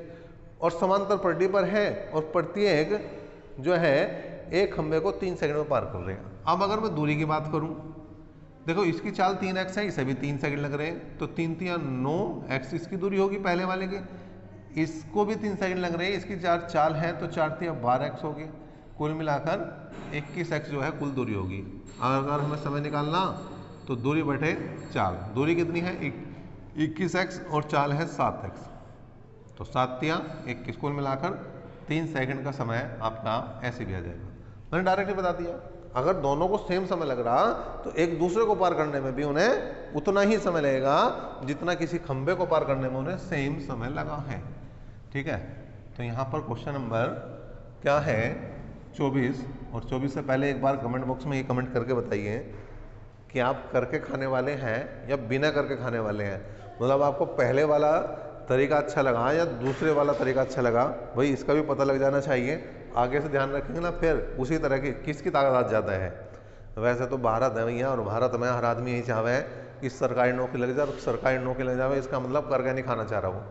और समांतर पटरी पर है और प्रत्येक जो है एक खंबे को 3 सेकंड में पार कर रहे हैं। अब अगर मैं दूरी की बात करूं, देखो इसकी चाल 3x है, इसे भी 3 सेकंड लग रहे हैं, तो 3 3 9x इसकी दूरी होगी पहले वाले की, इसको भी 3 सेकंड लग रहे हैं, इसकी 4 चाल है तो 4 3 12x होगी, कुल मिलाकर 21x जो है कुल दूरी होगी। अगर हमें समय निकालना तो दूरी बटे चाल, दूरी कितनी है 21x और चाल है 7x, तो 7 3 21 कुल मिलाकर 3 सेकंड का समय आपका ऐसे भी आ जाएगा। मैंने डायरेक्टली बता दिया, अगर दोनों को सेम समय लग रहा तो एक दूसरे को पार करने में भी उन्हें उतना ही समय लगेगा जितना किसी खंबे को पार करने में उन्हें सेम समय लगा है। ठीक है, तो यहाँ पर क्वेश्चन नंबर क्या है 24, और 24 से पहले एक बार कमेंट बॉक्स में ये कमेंट करके बताइए कि आप करके खाने वाले हैं या बिना करके खाने वाले हैं। मतलब आपको पहले वाला तरीका अच्छा लगा या दूसरे वाला तरीका अच्छा लगा, भाई इसका भी पता लग जाना चाहिए। आगे से ध्यान रखेंगे ना फिर उसी तरह की किसकी ताकत ज़्यादा है। वैसे तो भारत है भैया, और भारत में हर आदमी यही चाहे कि सरकारी नौकरी लग जाए, सरकारी नौकरी लग जाए, इसका मतलब करके नहीं खाना चाह रहा वो।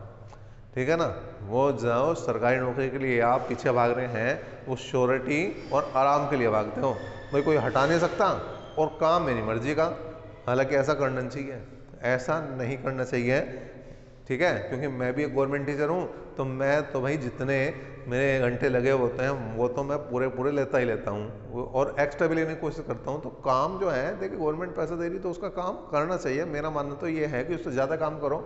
ठीक है ना, वो जाओ सरकारी नौकरी के लिए आप पीछे भाग रहे हैं, वो श्योरिटी और आराम के लिए भागते हो, भाई कोई हटा नहीं सकता और काम मेरी मर्जी का। हालांकि ऐसा करना नहीं चाहिए, ऐसा नहीं करना चाहिए। ठीक है, क्योंकि मैं भी एक गवर्नमेंट टीचर हूँ, तो मैं तो भाई जितने मेरे घंटे लगे होते हैं वो तो मैं पूरे लेता ही लेता हूँ, और एक्स्ट्रा भी लेने की कोशिश करता हूँ। तो काम जो है देखिए गवर्नमेंट पैसा दे रही तो उसका काम करना चाहिए। मेरा मानना तो ये है कि उससे ज़्यादा काम करो,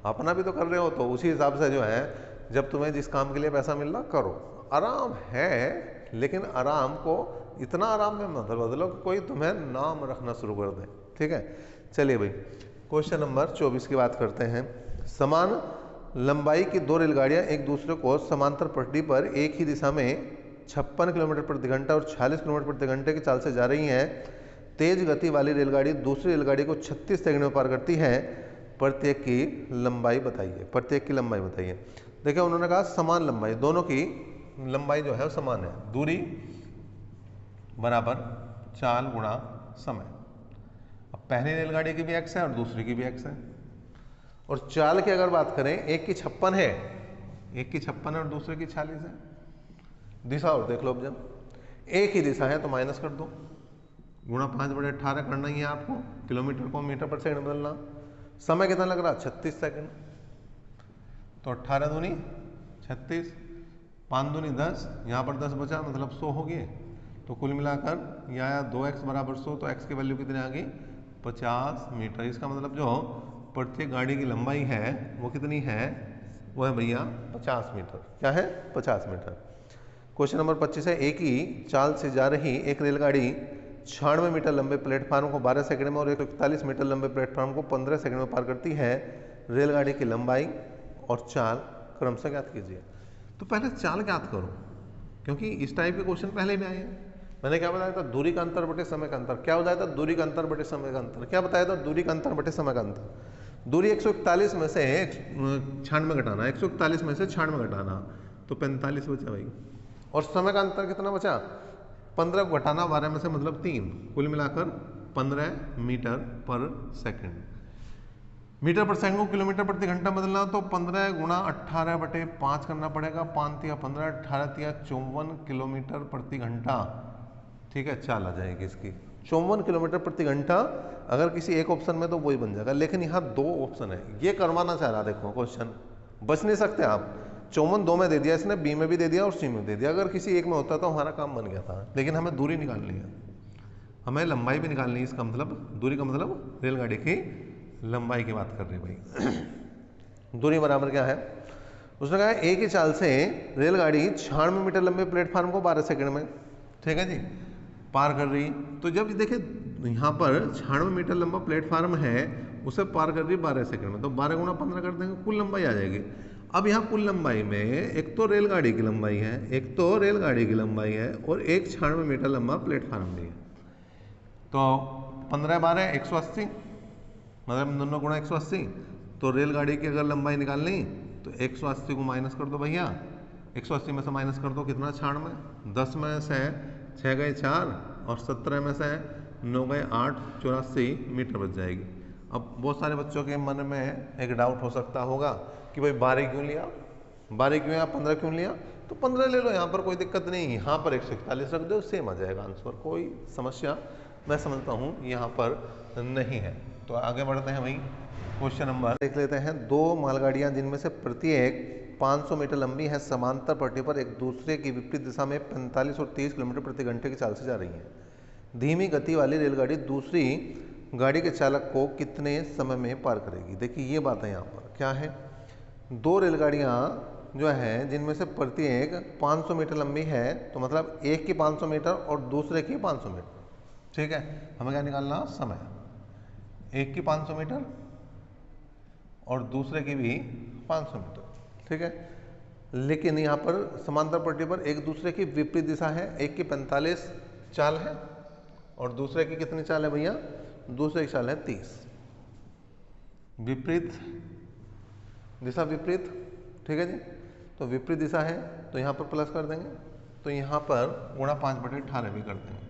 अपना भी तो कर रहे हो तो उसी हिसाब से जो है जब तुम्हें जिस काम के लिए पैसा मिल रहा करो। आराम है, लेकिन आराम को इतना आराम में मत बदलो कि कोई तुम्हें नाम रखना शुरू कर दे। ठीक है, चलिए भाई क्वेश्चन नंबर 24 की बात करते हैं। समान लंबाई की दो रेलगाड़ियां एक दूसरे को समांतर पटरी पर एक ही दिशा में 56 किलोमीटर प्रति घंटा और 46 किलोमीटर प्रति घंटे की चाल से जा रही हैं। तेज गति वाली रेलगाड़ी दूसरी रेलगाड़ी को 36 सेकंड में पार करती है। प्रत्येक की लंबाई बताइए, प्रत्येक की लंबाई बताइए। देखिए उन्होंने कहा समान लंबाई, दोनों की लंबाई जो है वो समान है, दूरी बराबर चाल गुणा समय। अब पहली रेलगाड़ी की भी एक्स है और दूसरी की भी एक्स है, और चाल की अगर बात करें एक की 56 है, एक की 56 है और दूसरे की 46 है। दिशा और देख लो, अब जब एक ही दिशा है तो माइनस कर दो, गुणा 5/18 करना ही है आपको, किलोमीटर को मीटर पर सेकंड बदलना। समय कितना लग रहा 36 सेकंड, तो 18 दूनी 36, 5 दूनी 10, यहाँ पर 10 बचा मतलब 100 हो गए। तो कुल मिलाकर यहाँ 2x बराबर 100, तो x की वैल्यू कितनी आ गई 50 मीटर। इसका मतलब जो प्रत्येक गाड़ी की लंबाई है वो कितनी है, वो है भैया 50 मीटर। क्या है 50 मीटर। क्वेश्चन नंबर 25 है, एक ही चाल से जा रही एक रेलगाड़ी 96 मीटर लंबे प्लेटफार्म को 12 सेकंड में और 141 मीटर लंबे प्लेटफार्म को 15 सेकंड में पार करती है। रेलगाड़ी की लंबाई और चाल क्रमशः ज्ञात कीजिए। तो पहले चाल ज्ञात करो, क्योंकि इस टाइप के क्वेश्चन पहले भी आए हैं। मैंने क्या बताया था, दूरी का अंतर बटे समय का अंतर। क्या बताया था, दूरी का अंतर बटे समय का अंतर। क्या बताया था, दूरी का अंतर बटे समय का अंतर। दूरी 141 में से 96 घटाना, 141 में से 96 घटाना, तो 45 बचा भाई। और समय का अंतर कितना बचा, 15 घटाना 12 में से मतलब 3, कुल मिलाकर 15 मीटर पर सेकंड। मीटर पर सेकंड को किलोमीटर प्रति घंटा बदलना, तो 15 गुणा 18/5 करना पड़ेगा। 5 तिया 15, 18 तिया 54 किलोमीटर प्रति घंटा। ठीक है, चाल आ जाएगी इसकी 54 किलोमीटर प्रति घंटा। अगर किसी एक ऑप्शन में तो वही बन जाएगा, लेकिन यहाँ 2 ऑप्शन है, ये करवाना चाह रहा। देखो क्वेश्चन बच नहीं सकते आप, 54 2 में दे दिया इसने, बी में भी दे दिया और सी में दे दिया। अगर किसी एक में होता तो हमारा काम बन गया था, लेकिन हमें दूरी निकालनी है, हमें लंबाई भी निकालनी है। इसका मतलब दूरी का मतलब रेलगाड़ी की लंबाई की बात कर रही भाई। दूरी बराबर क्या है, उसने कहा एक ही चाल से रेलगाड़ी 96 मीटर लंबे प्लेटफार्म को 12 सेकंड में, ठीक है जी, पार कर रही। तो जब देखिए यहाँ पर 96 मीटर लंबा प्लेटफार्म है, उसे पार कर रही 12 सेकंड में, तो 12 गुणा 15 कर देंगे, कुल लंबाई आ जाएगी। अब यहाँ कुल लंबाई में एक तो रेलगाड़ी की लंबाई है, एक तो रेलगाड़ी की लंबाई है, और एक 96 मीटर लंबा प्लेटफार्म भी है। तो 15 12 180, मतलब दोनों गुणा 180। तो रेलगाड़ी की अगर लंबाई निकालनी तो 180 को माइनस कर दो भैया, 180 में से माइनस कर दो कितना 96, 10 में से 6 गए 4 और 17 में से 9 गए 8, 84 मीटर बच जाएगी। अब बहुत सारे बच्चों के मन में एक डाउट हो सकता होगा कि भाई 12 क्यों लिया, 12 क्यों या 15 क्यों लिया। तो 15 ले लो, यहाँ पर कोई दिक्कत नहीं, यहाँ पर 141 रख दो, सेम आ जाएगा आंसर, कोई समस्या मैं समझता हूँ यहाँ पर नहीं है। तो आगे बढ़ते हैं भाई, क्वेश्चन नंबर देख लेते हैं। दो मालगाड़ियाँ जिनमें से प्रत्येक 500 मीटर लंबी है, समांतर पट्टी पर एक दूसरे की विपरीत दिशा में 45 और 30 किलोमीटर प्रति घंटे की चाल से जा रही हैं। धीमी गति वाली रेलगाड़ी दूसरी गाड़ी के चालक को कितने समय में पार करेगी? देखिए ये बात है, यहाँ पर क्या है, दो रेलगाड़ियाँ जो है जिनमें से प्रत्येक 500 मीटर लंबी है, तो मतलब एक की 500 मीटर और दूसरे की 500 मीटर, ठीक है। हमें क्या निकालना, समय, एक की 500 मीटर और दूसरे की भी 500 मीटर, ठीक है। लेकिन यहाँ पर समांतर पट्टी पर एक दूसरे की विपरीत दिशा है, एक की 45 चाल है और दूसरे की कितनी चाल है भैया, दूसरे की चाल है 30। विपरीत दिशा विपरीत, ठीक है जी। तो विपरीत दिशा है तो यहाँ पर प्लस कर देंगे, तो यहाँ पर गुणा 5/18 भी कर देंगे,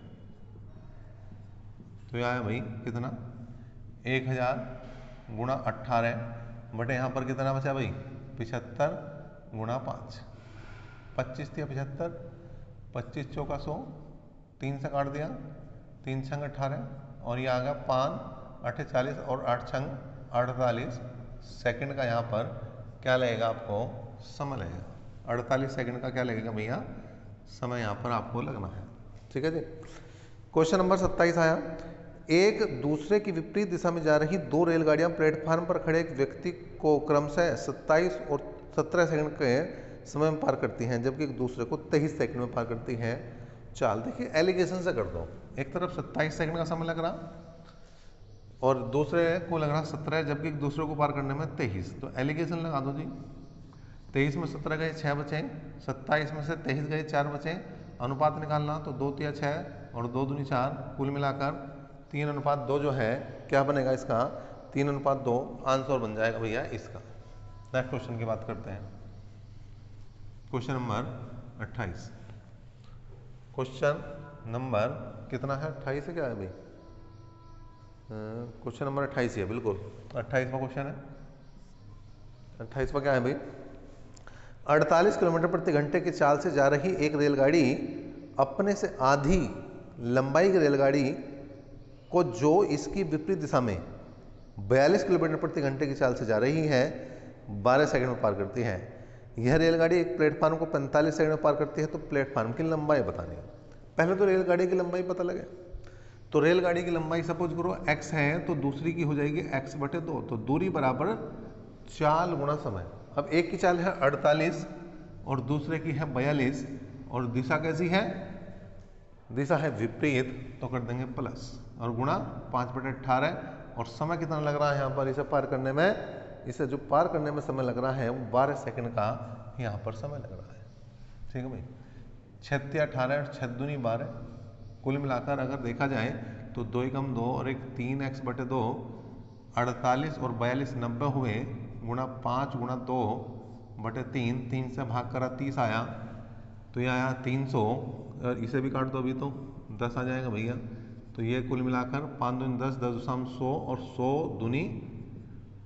तो यह आया भाई कितना, 1000 गुणा 18 बटे यहाँ पर कितना बचा भाई, 75 गुणा 5, 25 थी 75, 25 चौका 100, 3 से काट दिया, 3 छंग 18 और ये आ गया 5 8 40 और 8 छंग 48 सेकंड का यहाँ पर क्या लगेगा आपको, समय लगेगा। 48 सेकंड का क्या लगेगा भैया, समय यहाँ पर आपको लगना है, ठीक है जी। क्वेश्चन नंबर 27 आया। एक दूसरे की विपरीत दिशा में जा रही दो रेलगाड़ियां प्लेटफार्म पर खड़े एक व्यक्ति को क्रमशः 27 और 17 सेकंड के समय में पार करती हैं, जबकि एक दूसरे को 23 सेकंड में पार करती हैं। चाल देखिए, एलिगेशन से कर दो, एक तरफ 27 सेकंड का समय लग रहा और दूसरे को लग रहा 17, जबकि एक दूसरे को पार करने में 23, तो एलिगेशन लगा दो जी। 23 में 17 गए 6 बचे, 27 में से 23 गए 4 बचे, अनुपात निकालना तो 2 तिया 6 और 2 दूनी 4, कुल मिलाकर 3:2 जो है क्या बनेगा इसका, 3:2 आंसर बन जाएगा भैया इसका। नेक्स्ट क्वेश्चन की बात करते हैं, क्वेश्चन नंबर 28। क्वेश्चन नंबर कितना है, 28 है क्या है भाई, क्वेश्चन नंबर 28 है, बिल्कुल 28वां क्वेश्चन है। 28वां क्या है भाई, 48 किलोमीटर प्रति घंटे की चाल से जा रही एक रेलगाड़ी अपने से आधी लंबाई की रेलगाड़ी को जो इसकी विपरीत दिशा में 42 किलोमीटर प्रति घंटे की चाल से जा रही है 12 सेकंड में पार करती है। यह रेलगाड़ी एक प्लेटफार्म को 45 सेकंड में पार करती है, तो प्लेटफार्म की लंबाई बतानी है। पहले तो रेलगाड़ी की लंबाई पता लगे, तो रेलगाड़ी की लंबाई सपोज करो x है तो दूसरी की हो जाएगी x/2, तो दूरी बराबर चाल गुणा समय। अब एक की चाल है 48 और दूसरे की है 42 और दिशा कैसी है, दिशा है विपरीत, तो कर देंगे प्लस और गुणा 5/18 और समय कितना लग रहा है यहाँ पर इसे पार करने में, इसे जो पार करने में समय लग रहा है वो 12 सेकंड का यहाँ पर समय लग रहा है, ठीक है भाई। 6 18 और 6 दूनी 12, कुल मिलाकर अगर देखा जाए तो 2 एकम 2 और एक 3x/2, 48 और 42 90 हुए, गुणा 5 गुणा 2/3, 3 से भाग करा 30 आया, तो ये आया 300 और इसे भी काट दो अभी तो 10 आ जाएगा भैया। तो ये कुल मिलाकर 5 दूनी 10, 10 दूसरा 100 और 100 दूनी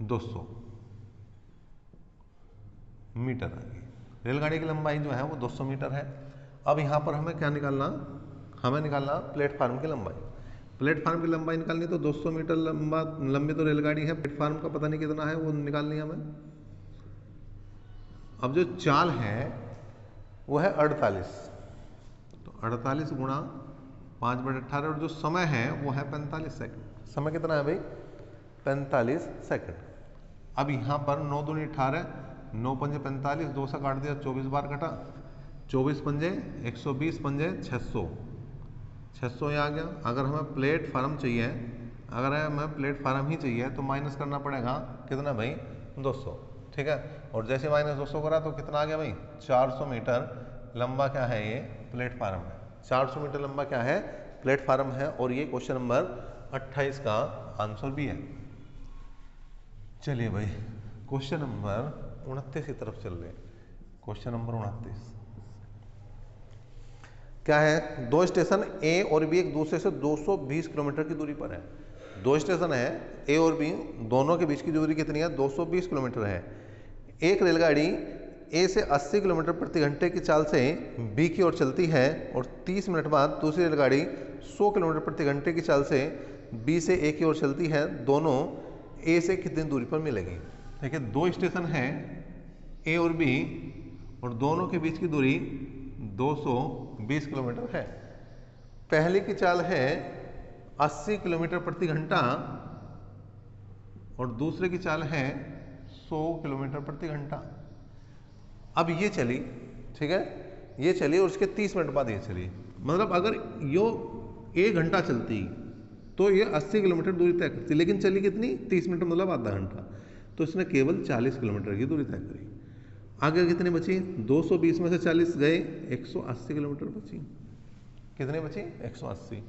200 मीटर आ गई। रेलगाड़ी की लंबाई जो है वो 200 मीटर है। अब यहाँ पर हमें क्या निकालना, हमें निकालना प्लेटफार्म की लंबाई। प्लेटफार्म की लंबाई निकालनी तो 200 मीटर लंबी तो रेलगाड़ी है, प्लेटफार्म का पता नहीं कितना है वो निकालनी है हमें। अब जो चाल है वो है 48, तो 48 गुणा 5/18 और जो समय है वो है 45 सेकंड। समय कितना है भाई, 45 सेकंड। अब यहाँ पर 9 दूनी 18, 9 पंजे 45, 2 से काट दिया 24 बार कटा, 24 पंजे 120 पंजे 600, 600 आ गया। अगर हमें प्लेटफार्म चाहिए, अगर हमें प्लेटफार्म ही चाहिए तो माइनस करना पड़ेगा कितना भाई, 200, ठीक है। और जैसे माइनस 200 करा तो कितना आ गया भाई, 400 मीटर लंबा क्या है ये प्लेटफार्म है, 400 मीटर लंबा क्या है प्लेटफार्म है। और ये क्वेश्चन नंबर 28 का आंसर भी है। चलिए भाई क्वेश्चन नंबर 29 की तरफ चल रहे। क्वेश्चन नंबर 29 क्या है, दो स्टेशन ए और बी एक दूसरे से 220 किलोमीटर की दूरी पर है। दो स्टेशन है ए और बी, दोनों के बीच की दूरी कितनी है, 220 किलोमीटर है। एक रेलगाड़ी ए से 80 किलोमीटर प्रति घंटे की चाल से बी की ओर चलती है और 30 मिनट बाद दूसरी रेलगाड़ी 100 किलोमीटर प्रति घंटे की चाल से बी से ए की ओर चलती है, दोनों ए से कितनी दूरी पर मिलेगी। देखिए दो स्टेशन हैं ए और बी और दोनों के बीच की दूरी 220 किलोमीटर है। पहली की चाल है 80 किलोमीटर प्रति घंटा और दूसरे की चाल है 100 किलोमीटर प्रति घंटा। अब ये चली, ठीक है, ये चली और उसके 30 मिनट बाद ये चली, मतलब अगर यो 1 घंटा चलती तो ये 80 किलोमीटर दूरी तय करती, लेकिन चली कितनी 30 मिनट मतलब आधा घंटा, तो इसने केवल 40 किलोमीटर की दूरी तय करी। आगे कितनी बची, 220 में से 40 गए, 180 किलोमीटर बची। कितनी बची, 180।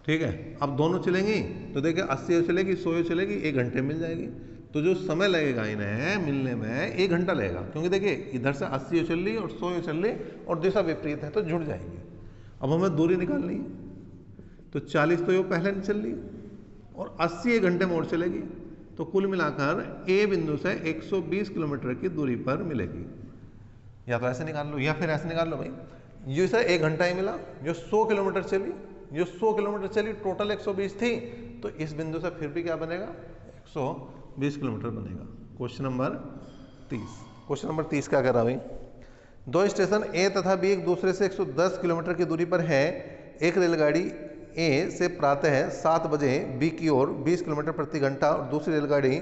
ठीक है, अब दोनों चलेंगी तो देखिए 80 चलेगी, 100 चलेगी, 1 घंटे मिल जाएगी। तो जो समय लगेगा इन्हें मिलने में 1 घंटा लगेगा, क्योंकि देखिए इधर से 80 चल रही और 100 चल रही और दिशा विपरीत है तो जुड़ जाएंगे। अब हमें दूरी निकालनी है, तो 40 तो ये पहले नहीं चल रही और 80 1 घंटे में और चलेगी, तो कुल मिलाकर ए बिंदु से 120 किलोमीटर की दूरी पर मिलेगी। या तो ऐसे निकाल लो या फिर ऐसे निकाल लो भाई, ये से 1 घंटा ही मिला, जो 100 किलोमीटर चली, जो 100 किलोमीटर चली टोटल 120 थी, तो इस बिंदु से फिर भी क्या बनेगा, 120 किलोमीटर बनेगा। Question number 30। क्वेश्चन नंबर 30 क्या कर रहा भाई, दो स्टेशन ए तथा बी एक दूसरे से 110 किलोमीटर की दूरी पर है। एक रेलगाड़ी ए से प्रातः 7 बजे बी की ओर 20 किलोमीटर प्रति घंटा और दूसरी रेलगाड़ी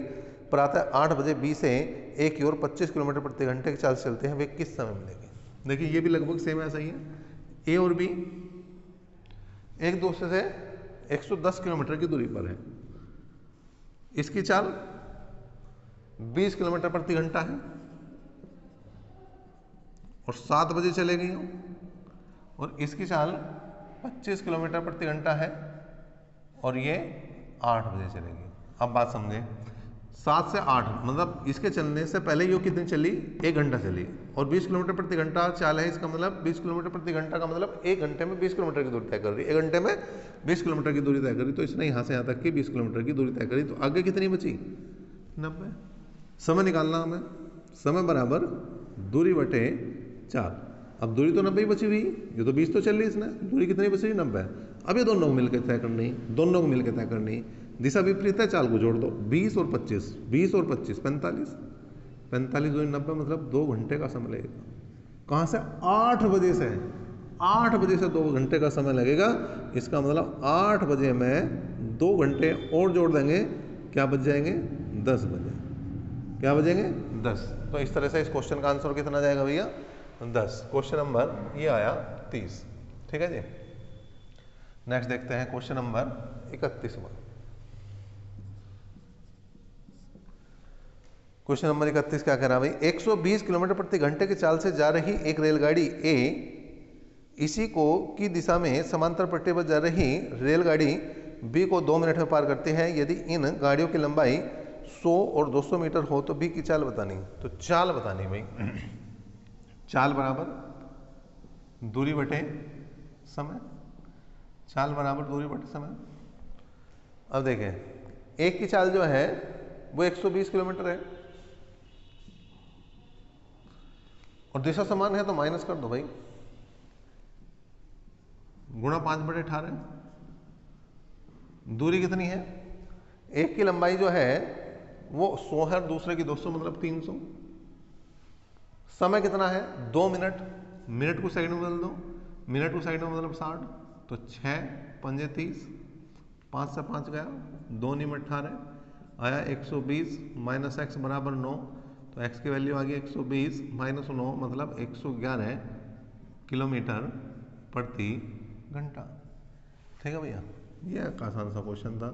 प्रातः 8 बजे बी से ए की ओर 25 किलोमीटर प्रति घंटे की चाल से चलते हैं, वे किस समय मिलेंगे। देखिए ये भी लगभग सेम ऐसा ही है, ए और बी एक दूसरे से 110 किलोमीटर की दूरी पर है, इसकी चाल 20 किलोमीटर प्रति घंटा है और 7 बजे चलेगी और इसकी चाल 25 किलोमीटर प्रति घंटा है और ये 8 बजे चलेगी। अब बात समझे, 7 से 8 मतलब इसके चलने से पहले ये कितनी चली, 1 घंटा चली और 20 किलोमीटर प्रति घंटा चाल है, इसका मतलब 20 किलोमीटर प्रति घंटा का मतलब 1 घंटे में 20 किलोमीटर की दूरी तय कर रही है, 1 घंटे में 20 किलोमीटर की दूरी तय करी, तो इसने यहाँ से यहाँ तक की 20 किलोमीटर की दूरी तय करी, तो आगे कितनी बची, 90। समय निकालना हमें, समय बराबर दूरी बटे 4। अब दूरी तो 90 बची हुई, ये तो 20 तो चल रही इसने, दूरी कितनी बची, 90। अब ये दोनों को मिलकर तय करनी, दोनों को मिलकर तय करनी, दिशा विपरीत है, चाल को जोड़ दो, 20 और 25, 20 और 25 45, 45 दूरी 90 मतलब 2 घंटे का समय लगेगा। कहाँ से, 8 बजे से, 8 बजे से 2 घंटे का समय लगेगा, इसका मतलब 8 बजे में 2 घंटे और जोड़ देंगे, क्या बच जाएंगे, 10 बजे, क्या बजेंगे, 10। तो इस तरह से इस क्वेश्चन का आंसर कितना जाएगा भैया, 10। क्वेश्चन नंबर ये आया 30। ठीक है जी, नेक्स्ट देखते हैं क्वेश्चन नंबर 31वां। क्वेश्चन नंबर 31 क्या कह रहा भाई, 120 किलोमीटर प्रति घंटे की चाल से जा रही एक रेलगाड़ी ए इसी को की दिशा में समांतर पट्टी पर जा रही रेलगाड़ी बी को 2 मिनट में पार करती है। यदि इन गाड़ियों की लंबाई 100 और 200 मीटर हो तो बी की चाल बतानी। तो चाल बतानी भाई, चाल बराबर दूरी बटे समय, चाल बराबर दूरी बटे समय। अब देखें एक की चाल जो है वो 120 किलोमीटर है और दिशा समान है, तो माइनस कर दो भाई, गुणा 5/18। दूरी कितनी है, एक की लंबाई जो है वो 100 है, दूसरे की 200 मतलब 300। समय कितना है, 2 मिनट, मिनट को सेकंड में बदल दो, मिनट को सेकंड में मतलब 60, तो 6 पंजे 30, 5 से 5 गया, 2 × 18 आया 120 माइनस एक्स बराबर 9, तो x की वैल्यू आ गई 120 माइनस 9 मतलब 111 किलोमीटर प्रति घंटा। ठीक है भैया, ये आसान सा क्वेश्चन था।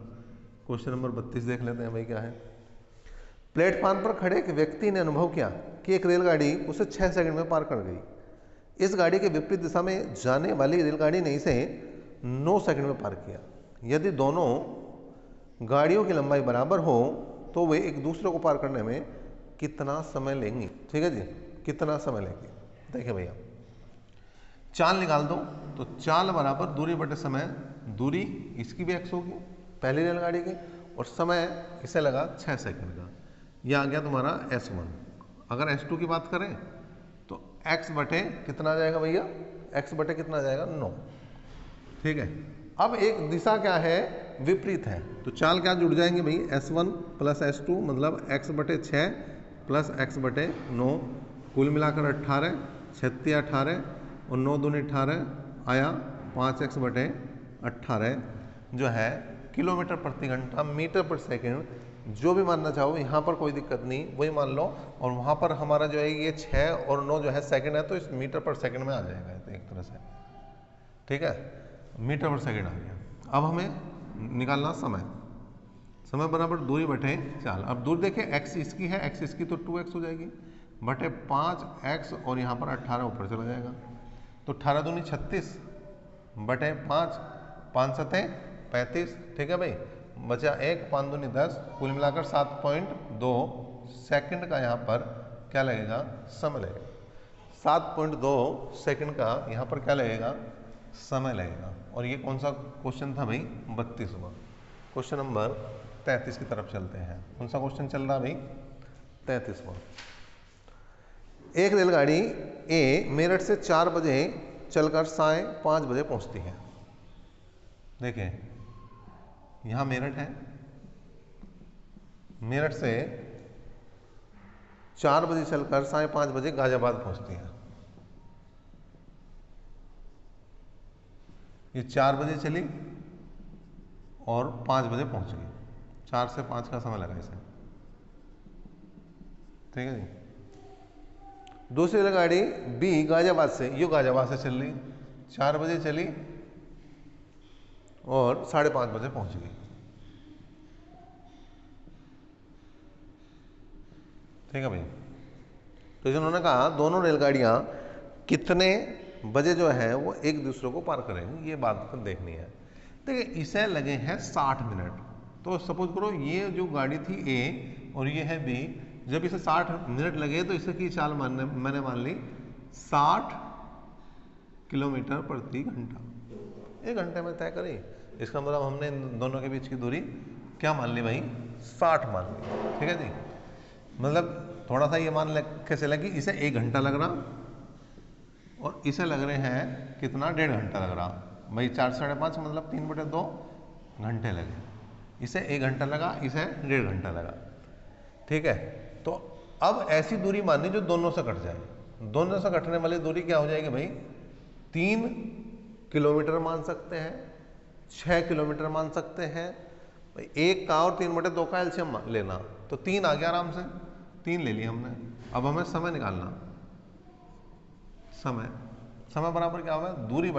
क्वेश्चन नंबर 32 देख लेते हैं भाई क्या है। प्लेटफार्म पर खड़े एक व्यक्ति ने अनुभव किया कि एक रेलगाड़ी उसे 6 सेकंड में पार कर गई। इस गाड़ी के विपरीत दिशा में जाने वाली रेलगाड़ी ने इसे 9 सेकंड में पार किया। यदि दोनों गाड़ियों की लंबाई बराबर हो तो वे एक दूसरे को पार करने में कितना समय लेंगी। ठीक है जी, कितना समय लेंगी। देखिए भैया चाल निकाल दो, तो चाल बराबर दूरी बटे समय, दूरी इसकी भी x होगी पहली रेलगाड़ी की और समय इसे लगा 6 सेकंड का, यह आ गया तुम्हारा S1। अगर S2 की बात करें x बटे कितना आ जाएगा भैया, x बटे कितना आ जाएगा 9। ठीक है, अब एक दिशा क्या है, विपरीत है, तो चाल क्या जुड़ जाएंगे भाई, S1 प्लस S2 मतलब x बटे 6 प्लस x बटे 9, कुल मिलाकर 18, 36 18 और 9 दूनी 18 आया 5x बटे 18 जो है किलोमीटर प्रति घंटा मीटर पर सेकंड, जो भी मानना चाहो, यहाँ पर कोई दिक्कत नहीं, वही मान लो। और वहाँ पर हमारा जो है ये 6 और 9 जो है सेकंड है, तो इस मीटर पर सेकंड में आ जाएगा एक तरह से। ठीक है, मीटर पर सेकंड आ गया। अब हमें निकालना समय, समय बराबर दूरी बटे चाल। अब दूरी देखिए x इसकी है, x इसकी, तो 2x हो जाएगी बटे 5x और यहाँ पर 18 ऊपर चला जाएगा, तो 18 दूनी 36 बटे 5, 5 सते 35। ठीक है भाई, बचा 1, 5 दूनी 10, कुल मिलाकर 7.2 सेकंड का यहाँ पर क्या लगेगा, समय लगेगा। 7.2 सेकंड का यहाँ पर क्या लगेगा, समय लगेगा। और ये कौन सा क्वेश्चन था भाई, 32वां। क्वेश्चन नंबर 33 की तरफ चलते हैं। कौन सा क्वेश्चन चल रहा भाई, 33वां। एक रेलगाड़ी ए मेरठ से 4 बजे चलकर 5:30 बजे पहुंचती है। देखिए यहाँ मेरठ है, मेरठ से 4 बजे चलकर 5:30 बजे गाजियाबाद पहुंचती है। ये 4 बजे चली और 5 बजे पहुंच गई, 4 से 5 का समय लगा इसे। ठीक है जी। दूसरी रेलगाड़ी बी गाजियाबाद से, ये गाजियाबाद से चल रही, 4 बजे चली और 5:30 बजे पहुंच गई। ठीक है भाई, तो इन्होंने कहा दोनों रेलगाड़ियां कितने बजे जो है वो एक दूसरे को पार करेंगे, ये बात तो देखनी है। देखिए इसे लगे हैं 60 मिनट, तो सपोज करो ये जो गाड़ी थी ए और ये है बी, जब इसे 60 मिनट लगे तो इसे की चाल मैंने मान ली 60 किलोमीटर प्रति घंटा, 1 घंटे में तय करी। इसका मतलब हमने दोनों के बीच की दूरी क्या मान ली भाई, 60 मान ली। ठीक है जी, मतलब थोड़ा सा ये मान के चला कि इसे 1 घंटा लग रहा और इसे लग रहे हैं कितना, 1.5 घंटा लग रहा भाई। 4 से 5.5 मतलब 3/2 घंटे लगे, इसे 1 घंटा लगा, इसे 1.5 घंटा लगा। ठीक है, तो अब ऐसी दूरी माननी जो दोनों से कट जाए। दोनों से कटने वाली दूरी क्या हो जाएगी भाई, 3 किलोमीटर मान सकते हैं, 6 किलोमीटर मान सकते हैं भाई। 1 का और 3/2 का एलसीएम लेना, तो 3 आ गया आराम से, 3 ले लिया हमने। अब हमें समय निकालना, समय बराबर क्या होगा, दूरी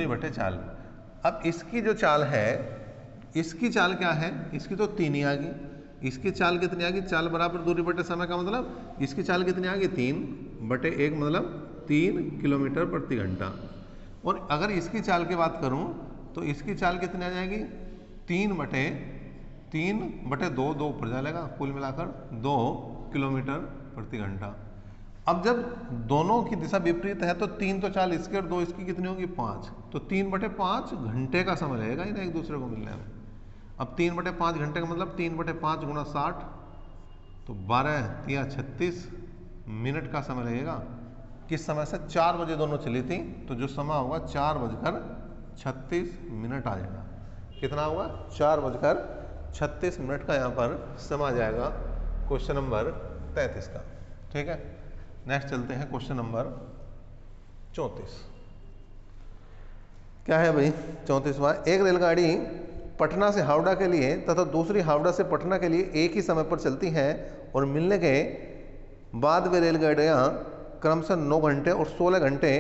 बटे चाल। अब इसकी जो चाल है, इसकी चाल क्या है, इसकी तो 3 ही आ गई। इसकी चाल कितनी आ गई, चाल बराबर दूरी बटे समय का मतलब इसकी चाल कितनी आ गई, 3/1 मतलब 3 किलोमीटर प्रति घंटा। और अगर इसकी चाल की बात करूं तो इसकी चाल कितनी आ जाएगी, 3/2, 2 ऊपर जाएगा, कुल मिलाकर 2 किलोमीटर प्रति घंटा। अब जब दोनों की दिशा विपरीत है तो 3 तो चाल इसकी और 2 इसकी कितनी होगी, 5, तो 3/5 घंटे का समय लगेगा इन्हें एक दूसरे को मिलने में। अब 3/5 घंटे का मतलब 3/5 गुणा 60, तो 12 या 36 मिनट का समय लगेगा। किस समय से, 4 बजे दोनों चली थी, तो जो समय होगा 4:36 आ जाएगा। कितना होगा, 4:36 का यहाँ पर समय आ जाएगा क्वेश्चन नंबर 33 का। ठीक है, नेक्स्ट चलते हैं क्वेश्चन नंबर 34। क्या है भाई 34वां। एक रेलगाड़ी पटना से हावड़ा के लिए तथा दूसरी हावड़ा से पटना के लिए एक ही समय पर चलती हैं और मिलने के बाद वे रेलगाड़ियाँ क्रमशः 9 घंटे और 16 घंटे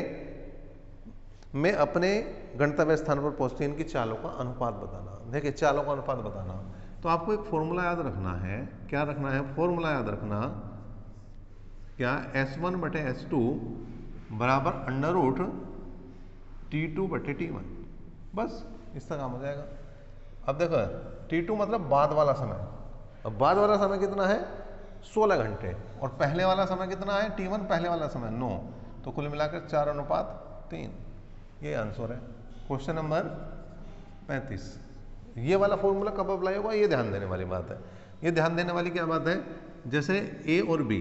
में अपने गंतव्य स्थान पर पहुँचती हैं। इनकी चालों का अनुपात बताना। देखिए चालों का अनुपात बताना, तो आपको एक फॉर्मूला याद रखना है। क्या रखना है, फॉर्मूला याद रखना, क्या, S1/S2 बराबर √T2/T1, बस इसका काम हो जाएगा। अब देखो T2 मतलब बाद वाला समय, अब बाद वाला समय कितना है, 16 घंटे, और पहले वाला समय कितना है, T1 पहले वाला समय 9, तो कुल मिलाकर 4:3। ये आंसर है क्वेश्चन नंबर 35। ये वाला फॉर्मूला कब अप्लाई होगा, ये ध्यान देने वाली बात है। ये ध्यान देने वाली क्या बात है, जैसे ए और बी,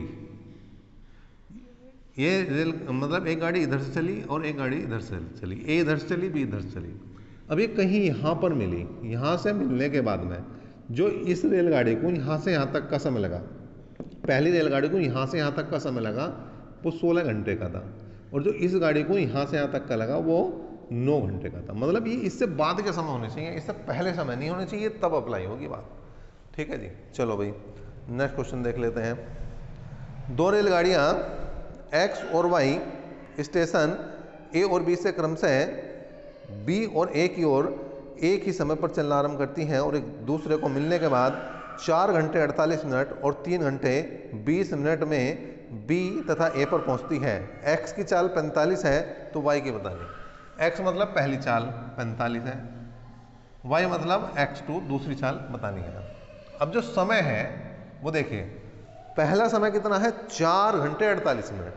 ये रेल मतलब एक गाड़ी इधर से चली और एक गाड़ी इधर से चली, ए इधर से चली, बी इधर से चली। अब ये कहीं यहाँ पर मिली, यहाँ से मिलने के बाद में जो इस रेलगाड़ी को यहाँ से यहाँ तक का समय लगा, पहली रेलगाड़ी को यहाँ से यहाँ तक का समय लगा वो 16 घंटे का था, और जो इस गाड़ी को यहाँ से यहाँ तक का लगा वो 9 घंटे का था। मतलब ये इससे बाद के समय होने चाहिए, इससे पहले समय नहीं होने चाहिए, तब अप्लाई होगी बात। ठीक है जी, चलो भाई नेक्स्ट क्वेश्चन देख लेते हैं। दो रेलगाड़ियाँ एक्स और वाई स्टेशन ए और बी से क्रमशः बी और ए की ओर एक ही समय पर चलना आरंभ करती हैं और एक दूसरे को मिलने के बाद 4 घंटे 48 मिनट और 3 घंटे 20 मिनट में बी तथा ए पर पहुंचती है। एक्स की चाल 45 है तो वाई की बतानी। एक्स मतलब पहली चाल 45 है, वाई मतलब x2 दूसरी चाल बतानी है। अब जो समय है वो देखिए, पहला समय कितना है 4 घंटे 48 मिनट।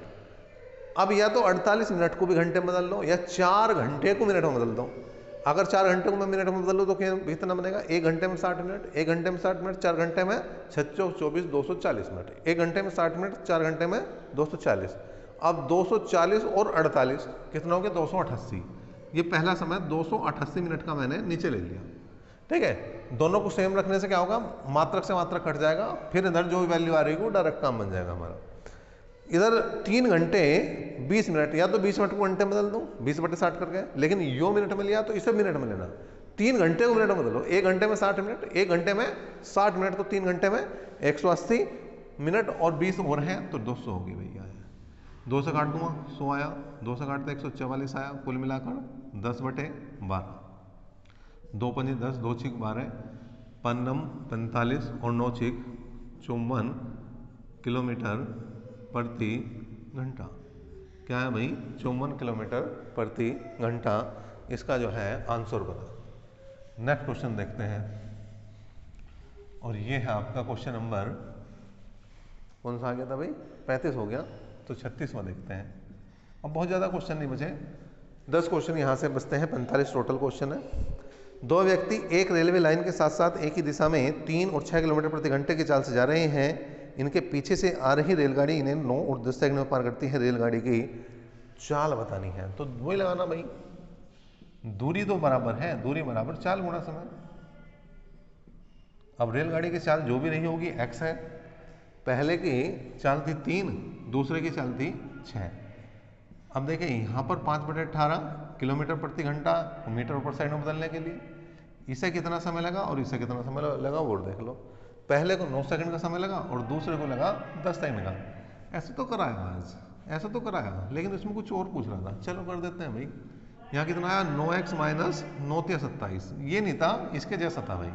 अब या तो 48 मिनट को भी घंटे में बदल लो या 4 घंटे को मिनट में बदल दो। अगर 4 घंटे को मैं मिनट में बदल लो तो कितना बनेगा, 1 घंटे में 60 मिनट, 1 घंटे में 60 मिनट, 4 घंटे में 6 24 240 मिनट, 1 घंटे में 60 मिनट, 4 घंटे में 240। अब 240 और 48 कितना हो गया 288। ये पहला समय 288 मिनट का मैंने नीचे ले लिया। ठीक है, दोनों को सेम रखने से क्या होगा, मात्रक से मात्रक कट जाएगा, फिर इधर जो भी वैल्यू आ रही है वो डायरेक्ट काम बन जाएगा हमारा। इधर 3 घंटे 20 मिनट, या तो 20 मिनट को घंटे में बदल दो 20/60 करके, लेकिन यो मिनट में लिया तो इसे मिनट में लेना। 3 घंटे को मिनट में बदलो, 1 घंटे में 60 मिनट, 1 घंटे में 60 मिनट, तो 3 घंटे में 180 मिनट और 20 और हैं तो 200 होगी भैया। 2 से काट दूंगा 100 आया, 2 से काटते 144 आया, कुल मिलाकर 10/12, 2 पंजे 10, 2 छीक 12, 45 और 9 छीक 54 किलोमीटर प्रति घंटा। क्या है भाई, 54 किलोमीटर प्रति घंटा इसका जो है आंसर बना। नेक्स्ट क्वेश्चन देखते हैं, और ये है आपका क्वेश्चन नंबर कौन सा आ गया था भाई, 35 हो गया, तो 36वां देखते हैं। अब बहुत ज़्यादा क्वेश्चन नहीं बचे, 10 क्वेश्चन यहाँ से बचते हैं, 45 टोटल क्वेश्चन है। दो व्यक्ति एक रेलवे लाइन के साथ साथ एक ही दिशा में 3 और 6 किलोमीटर प्रति घंटे की चाल से जा रहे हैं। इनके पीछे से आ रही रेलगाड़ी इन्हें 9 और 10 सेकंड में पार करती है। रेलगाड़ी की चाल बतानी है, तो वही लगाना भाई, दूरी तो बराबर है, दूरी बराबर चाल गुणा समय। अब रेलगाड़ी की चाल जो भी रही होगी x है, पहले की चाल थी 3, दूसरे की चाल थी 6। अब देखिए यहाँ पर 5/18 किलोमीटर प्रति घंटा मीटर पर सेकंड में बदलने के लिए इसे कितना समय लगा और इसे कितना समय लगा वो देख लो। पहले को 9 सेकंड का समय लगा और दूसरे को लगा 10 सेकंड का। ऐसे तो कराया आज, ऐसा तो कराया, लेकिन इसमें कुछ और पूछ रहा था, चलो कर देते हैं भाई। यहाँ कितना आया 9x माइनस 9 × 27, ये नहीं था, इसके जैसा था भाई,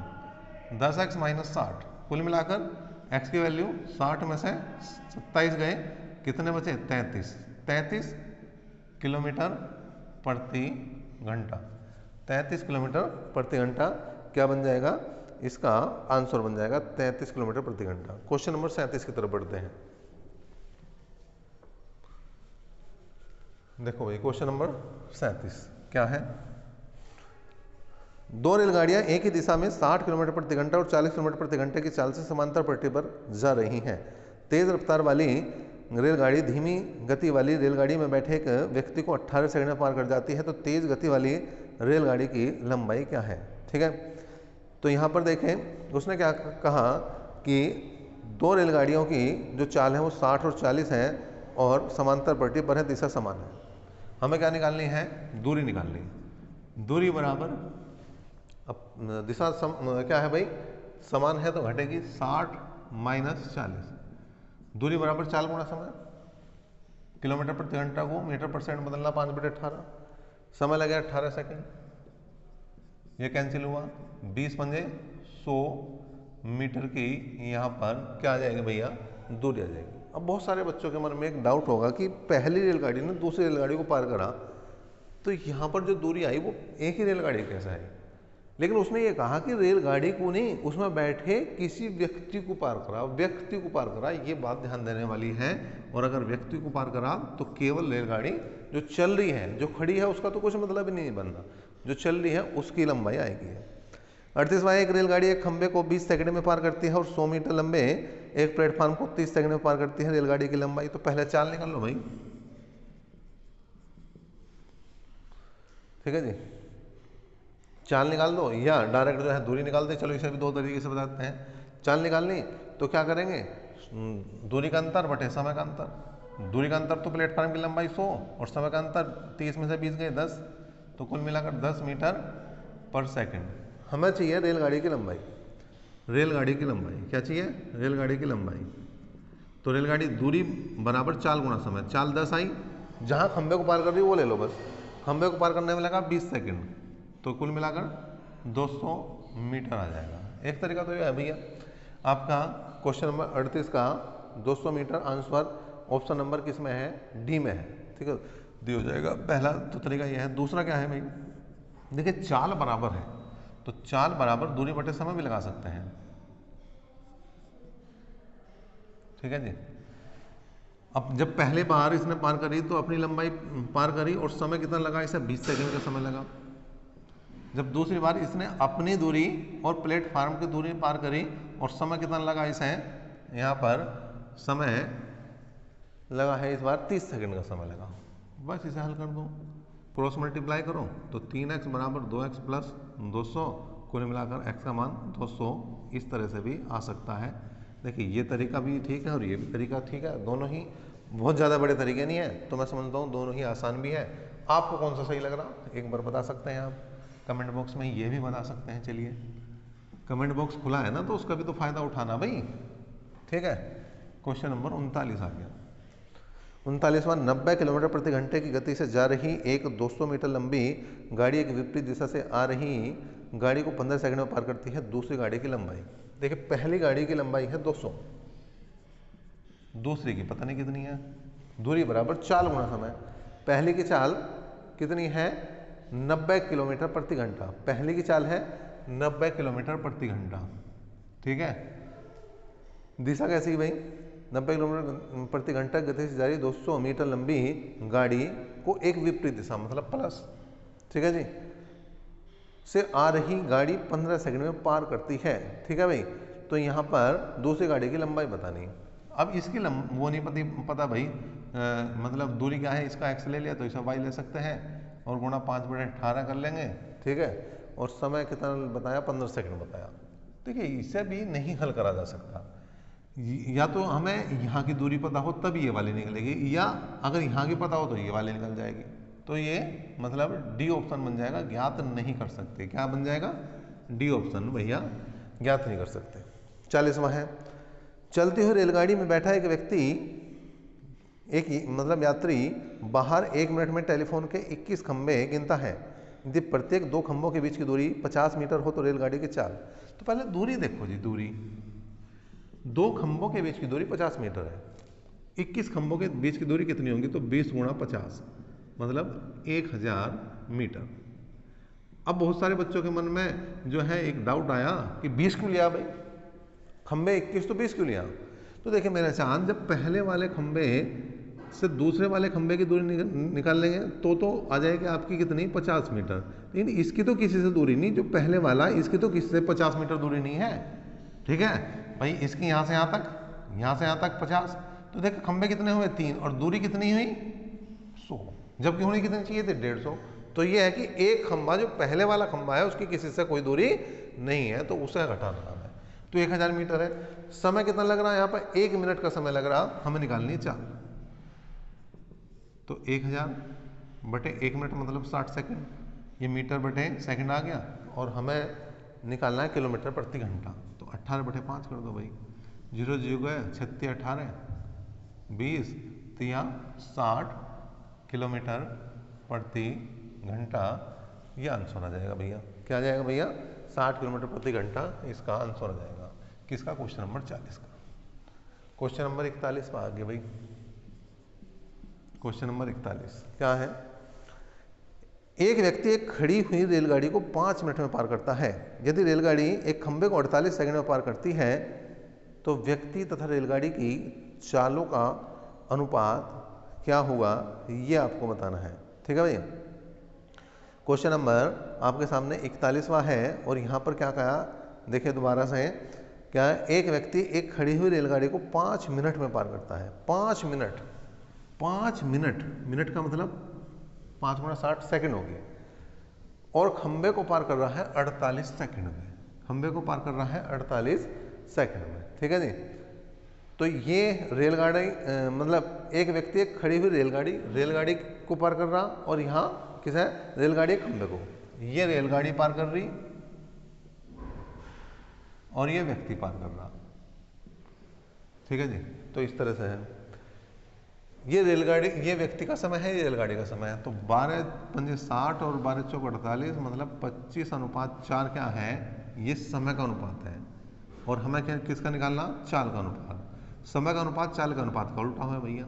10x माइनस 60, कुल मिलाकर x की वैल्यू 60 में से 27 गए, कितने बचे 33 किलोमीटर प्रति घंटा। 33 किलोमीटर प्रति घंटा क्या बन जाएगा, इसका आंसर बन जाएगा 33 किलोमीटर प्रति घंटा। क्वेश्चन नंबर 37 की तरफ बढ़ते हैं। देखो भाई क्वेश्चन नंबर 37 क्या है, दो रेलगाड़ियां एक ही दिशा में 60 किलोमीटर प्रति घंटा और 40 किलोमीटर प्रति घंटे की चाल से समांतर पट्टी पर जा रही हैं। तेज रफ्तार वाली रेलगाड़ी धीमी गति वाली रेलगाड़ी में बैठे एक व्यक्ति को 18 सेकंड में पार कर जाती है, तो तेज गति वाली रेलगाड़ी की लंबाई क्या है। ठीक है, तो यहाँ पर देखें उसने क्या कहा कि दो रेलगाड़ियों की जो चाल है वो 60 और 40 है और समांतर पट्टी पर है, दिशा समान है। हमें क्या निकालनी है, दूरी निकालनी है। दूरी बराबर, अब दिशा क्या है भाई, समान है तो घटेगी 60 माइनस 40, दूरी बराबर चाल गुणा समय। किलोमीटर प्रति घंटा को मीटर पर सेकंड बदलना 5/18, समय लगे 18 सेकंड, ये कैंसिल हुआ, 20 पंजे 100 मीटर की यहाँ पर क्या आ जाएगी भैया, दूरी आ जाएगी। अब बहुत सारे बच्चों के मन में एक डाउट होगा कि पहली रेलगाड़ी ने दूसरी रेलगाड़ी को पार करा, तो यहाँ पर जो दूरी आई वो एक ही रेलगाड़ी कैसे आई, लेकिन उसने ये कहा कि रेलगाड़ी को नहीं, उसमें बैठे किसी व्यक्ति को पार करा, व्यक्ति को पार करा, ये बात ध्यान देने वाली है। और अगर व्यक्ति को पार करा तो केवल रेलगाड़ी जो चल रही है, जो खड़ी है उसका तो कुछ मतलब ही नहीं बनना, जो चल रही है उसकी लंबाई आएगी। 38वां, एक रेलगाड़ी एक खंबे को 20 सेकंड में पार करती है और 100 मीटर लंबे एक प्लेटफॉर्म को 30 सेकंड में पार करती है। रेलगाड़ी की लंबाई, तो पहले चाल निकाल लो भाई, ठीक है जी। चाल निकाल दो या डायरेक्ट जो है दूरी निकाल दे, चलो इसे भी दो तरीके से बताते हैं। चाल निकालनी तो क्या करेंगे, दूरी का अंतर बटे समय का अंतर। दूरी का अंतर तो प्लेटफार्म की लंबाई 100 और समय का अंतर 30 में से 20 गए 10, तो कुल मिलाकर 10 मीटर पर सेकंड। हमें चाहिए रेलगाड़ी की लंबाई। रेलगाड़ी की लंबाई क्या चाहिए, रेलगाड़ी की लंबाई। तो रेलगाड़ी दूरी बराबर चाल गुणा समय। चाल 10 आई, जहाँ खंबे को पार कर रही है वो ले लो बस। खंबे को पार करने में लगा 20 सेकंड, तो कुल मिलाकर 200 मीटर आ जाएगा। एक तरीका तो ये है भैया आपका क्वेश्चन नंबर 38 का 200 मीटर आंसर ऑप्शन नंबर किस में है, डी में है। ठीक है, डी हो जाएगा। पहला तो तरीका यह है। दूसरा क्या है भाई, देखिए चाल बराबर है तो चाल बराबर दूरी बटे समय भी लगा सकते हैं। ठीक है जी। अब जब पहले बार इसने पार करी तो अपनी लंबाई पार करी और समय कितना लगा, इसे 20 सेकंड का समय लगा। जब दूसरी बार इसने अपनी दूरी और प्लेटफार्म की दूरी पार करी और समय कितना लगा, इसे यहाँ पर समय लगा है इस बार 30 सेकंड का समय लगा। बस इसे हल कर दो, क्रॉस मल्टीप्लाई करो तो 3x बराबर 2x प्लस 200, कुल मिलाकर x का मान 200। इस तरह से भी आ सकता है। देखिए ये तरीका भी ठीक है और ये भी तरीका ठीक है, दोनों ही बहुत ज़्यादा बड़े तरीके नहीं है, तो मैं समझता हूँ दोनों ही आसान भी है। आपको कौन सा सही लग रहा एक बार बता सकते हैं आप कमेंट बॉक्स में, ये भी बता सकते हैं। चलिए कमेंट बॉक्स खुला है ना, तो उसका भी तो फायदा उठाना भाई। ठीक है, क्वेश्चन नंबर 39 आ गया। 39वां, 90 किलोमीटर प्रति घंटे की गति से जा रही एक 200 मीटर लंबी गाड़ी एक विपरीत दिशा से आ रही गाड़ी को 15 सेकंड में पार करती है। दूसरी गाड़ी की लंबाई, देखिए पहली गाड़ी की लंबाई है 200, दूसरी की पता नहीं कितनी है। दूरी बराबर चाल गुणा समय। पहली की चाल कितनी है, 90 किलोमीटर प्रति घंटा। पहली की चाल है 90 किलोमीटर प्रति घंटा। ठीक है, दिशा कैसी भाई, 90 किलोमीटर प्रति घंटा गति से जारी 200 मीटर लंबी गाड़ी को एक विपरीत दिशा मतलब प्लस, ठीक है जी, से आ रही गाड़ी 15 सेकंड में पार करती है। ठीक है भाई, तो यहाँ पर दूसरी गाड़ी की लंबाई बतानी। अब इसकी वो नहीं पता भाई, मतलब दूरी क्या है, इसका x ले लिया तो इसे y ले सकते हैं और गुणा 5/18 कर लेंगे। ठीक है, और समय कितना बताया, 15 सेकंड बताया। देखिए इसे भी नहीं हल करा जा सकता, या तो हमें यहाँ की दूरी पता हो तब ये वाली निकलेगी, या अगर यहाँ की पता हो तो ये वाली निकल जाएगी। तो ये मतलब डी ऑप्शन बन जाएगा, ज्ञात नहीं कर सकते। क्या बन जाएगा, डी ऑप्शन भैया ज्ञात नहीं कर सकते। 40वां है, चलती हुई रेलगाड़ी में बैठा एक व्यक्ति एक मतलब यात्री बाहर 1 मिनट में टेलीफोन के 21 खंबे गिनता है। यदि प्रत्येक 2 खंभों के बीच की दूरी 50 मीटर हो तो रेलगाड़ी की चाल। तो पहले दूरी देखो जी, दूरी 2 खंभों के बीच की दूरी 50 मीटर है। 21 खंभों के बीच की दूरी कितनी होगी, तो 20 गुणा 50 मतलब 1000 मीटर। अब बहुत सारे बच्चों के मन में जो है एक डाउट आया कि 20 क्यों लिया भाई, खंबे 21 तो 20 क्यों लिया। तो देखिए मेरे चांद, जब पहले वाले खंबे से दूसरे वाले खंबे की दूरी निकाल लेंगे तो आ जाएगी आपकी कितनी, 50 मीटर। लेकिन इसकी तो किसी से दूरी नहीं, जो पहले वाला इसकी तो किसी से 50 मीटर दूरी नहीं है। ठीक है भाई, इसकी यहाँ से यहाँ तक, यहाँ से यहाँ तक 50, तो देखो खंबे कितने हुए 3 और दूरी कितनी हुई 100, जबकि होनी कितनी चाहिए थी 150। तो ये है कि एक खंबा जो पहले वाला खंबा है उसकी किसी से कोई दूरी नहीं है, तो उसे घटाना है। तो 1000 मीटर है। समय कितना लग रहा है यहाँ पर, 1 मिनट का समय लग रहा, हमें निकालनी है चाल। तो 1000 बटे 1 मिनट मतलब 60 सेकंड, ये मीटर बटे सेकंड आ गया, और हमें निकालना है किलोमीटर प्रति घंटा। तो 18/5 कर दो भाई, 0 0 गए, 36 18 20 60 किलोमीटर प्रति घंटा। ये आंसर आ जाएगा भैया। क्या आ जाएगा भैया, 60 किलोमीटर प्रति घंटा इसका आंसर आ जाएगा। किसका, क्वेश्चन नंबर 40 का। क्वेश्चन नंबर 41 पर आ गया भाई। क्वेश्चन नंबर 41 क्या है, एक व्यक्ति एक खड़ी हुई रेलगाड़ी को 5 मिनट में पार करता है। यदि रेलगाड़ी एक खंबे को 48 सेकंड में पार करती है तो व्यक्ति तथा रेलगाड़ी की चालों का अनुपात क्या हुआ, ये आपको बताना है। ठीक है भैया, क्वेश्चन नंबर आपके सामने 41वां है, और यहाँ पर क्या कहा, देखिए दोबारा से क्या है, एक व्यक्ति एक खड़ी हुई रेलगाड़ी को 5 मिनट में पार करता है। 5 मिनट, मिनट का मतलब 5 गुणा 60 सेकंड हो गए। और खंबे को पार कर रहा है 48 सेकंड में। खंबे को पार कर रहा है 48 सेकंड में। ठीक है जी। तो ये रेलगाड़ी मतलब एक व्यक्ति एक खड़ी हुई रेलगाड़ी को पार कर रहा, और यहाँ किस है, रेलगाड़ी खंबे को, ये रेलगाड़ी पार कर रही और ये व्यक्ति पार कर रहा। ठीक है जी। तो इस तरह से है, ये रेलगाड़ी, ये व्यक्ति का समय है, ये रेलगाड़ी का समय है। तो 12 पंजे 60 और 12 चौक 48 मतलब 25:4 क्या है, ये समय का अनुपात है। और हमें क्या किसका निकालना, चाल का अनुपात। समय का अनुपात चाल का अनुपात का उल्टा है भैया।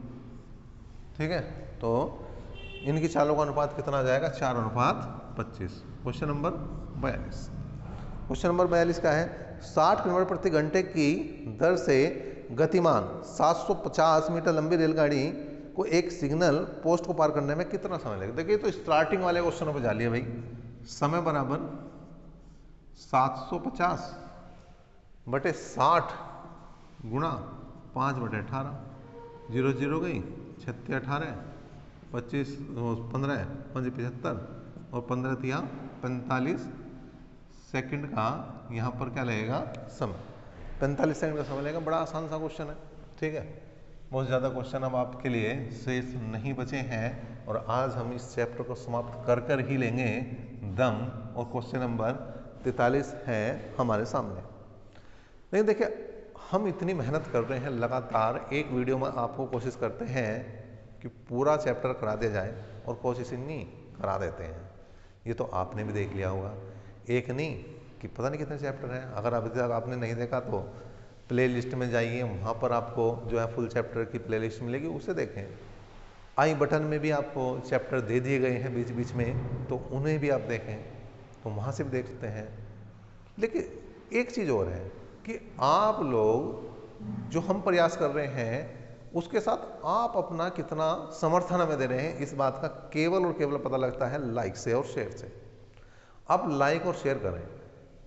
ठीक है। तो इनकी चालों का अनुपात कितना आ जाएगा, 4:25। Question number 42। क्वेश्चन नंबर 42 का है, 60 किलोमीटर प्रति घंटे की दर से गतिमान 750 मीटर लंबी रेलगाड़ी को एक सिग्नल पोस्ट को पार करने में कितना समय लगेगा। देखिए तो स्टार्टिंग वाले क्वेश्चनों पे जा लिया भाई। समय बराबर 750 बटे 60 गुणा 5/18, 0 0 गई, 36 18, 25 15 5 75 और 15 तिया 45 सेकंड का यहाँ पर क्या लगेगा, समय 45 सेकंड का समय लगेगा। बड़ा आसान सा क्वेश्चन है। ठीक है। बहुत ज़्यादा क्वेश्चन अब आपके लिए शेष नहीं बचे हैं, और आज हम इस चैप्टर को समाप्त कर ही लेंगे दम। और क्वेश्चन नंबर 43 है हमारे सामने। लेकिन देखिए हम इतनी मेहनत कर रहे हैं, लगातार एक वीडियो में आपको कोशिश करते हैं कि पूरा चैप्टर करा दिया जाए, और कोशिश नहीं करा देते हैं। ये तो आपने भी देख लिया होगा, एक नहीं कि पता नहीं कितने चैप्टर हैं। अगर अभी तक आपने नहीं देखा तो प्ले लिस्ट में जाइए, वहाँ पर आपको जो है फुल चैप्टर की प्ले लिस्ट मिलेगी, उसे देखें। आई बटन में भी आपको चैप्टर दे दिए गए हैं बीच बीच में, तो उन्हें भी आप देखें, तो वहाँ से भी देख सकते हैं। लेकिन एक चीज़ और है कि आप लोग जो हम प्रयास कर रहे हैं उसके साथ आप अपना कितना समर्थन हमें दे रहे हैं, इस बात का केवल और केवल पता लगता है लाइक से और शेयर से। आप लाइक और शेयर करें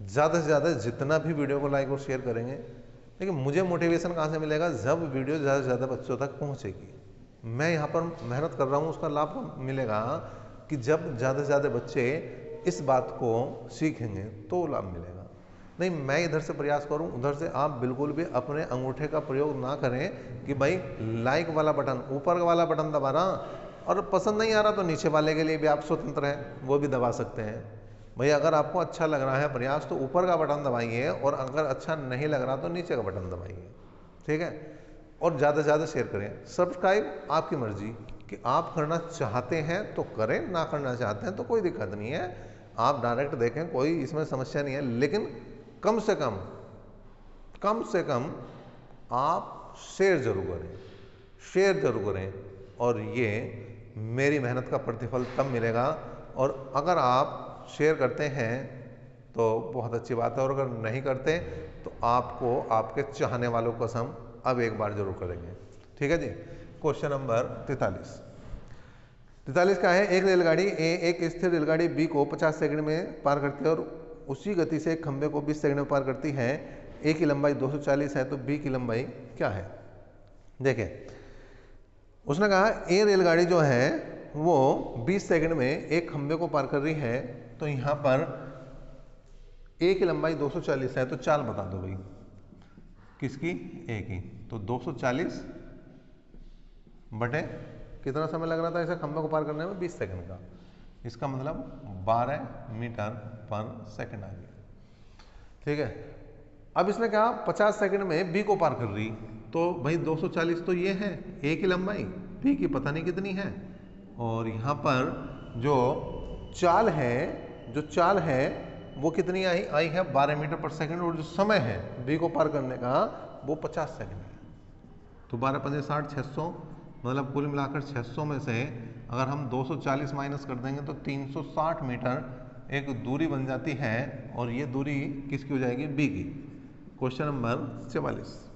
ज़्यादा से ज़्यादा, जितना भी वीडियो को लाइक और शेयर करेंगे। लेकिन मुझे मोटिवेशन कहाँ से मिलेगा, जब वीडियो ज़्यादा से ज़्यादा बच्चों तक पहुँचेगी। मैं यहाँ पर मेहनत कर रहा हूँ, उसका लाभ मिलेगा कि जब ज़्यादा से ज़्यादा बच्चे इस बात को सीखेंगे तो लाभ मिलेगा। नहीं मैं इधर से प्रयास करूं, उधर से आप बिल्कुल भी अपने अंगूठे का प्रयोग ना करें कि भाई लाइक वाला बटन, ऊपर वाला बटन दबाना, और पसंद नहीं आ रहा तो नीचे वाले के लिए भी आप स्वतंत्र हैं, वो भी दबा सकते हैं। भाई अगर आपको अच्छा लग रहा है प्रयास तो ऊपर का बटन दबाइए, और अगर अच्छा नहीं लग रहा तो नीचे का बटन दबाइए। ठीक है। और ज़्यादा से ज़्यादा शेयर करें। सब्सक्राइब आपकी मर्जी कि आप करना चाहते हैं तो करें, ना करना चाहते हैं तो कोई दिक्कत नहीं है, आप डायरेक्ट देखें, कोई इसमें समस्या नहीं है। लेकिन कम से कम आप शेयर जरूर करें, शेयर जरूर करें, और ये मेरी मेहनत का प्रतिफल तब मिलेगा। और अगर आप शेयर करते हैं तो बहुत अच्छी बात है, और अगर नहीं करते तो आपको आपके चाहने वालों को हम अब एक बार जरूर करेंगे। ठीक है जी। क्वेश्चन नंबर 43 का है, एक रेलगाड़ी ए एक स्थिर रेलगाड़ी बी को 50 सेकंड में पार करती है और उसी गति से एक खंबे को 20 सेकंड में पार करती है। ए की लंबाई 240 है, तो बी की लंबाई क्या है। देखिए उसने कहा ए रेलगाड़ी जो है वो 20 सेकंड में एक खंबे को पार कर रही है, तो यहाँ पर ए की लंबाई 240 है, तो चाल बता दो भाई किसकी, ए की। तो 240 बटे कितना समय लग रहा था इसे खंबे को पार करने में, 20 सेकंड का। इसका मतलब 12 मीटर पर सेकंड आ गया। ठीक है। अब इसने कहा 50 सेकंड में बी को पार कर रही, तो भाई 240 तो ये है ए की लंबाई, बी की पता नहीं कितनी है, और यहाँ पर जो चाल है वो कितनी आई है 12 मीटर पर सेकंड, और जो समय है बी को पार करने का वो 50 सेकंड है। तो 12 पंजे 60 600, मतलब कुल मिलाकर 600 में से अगर हम 240 माइनस कर देंगे तो 360 मीटर एक दूरी बन जाती है, और ये दूरी किसकी हो जाएगी, बी की। क्वेश्चन नंबर 44,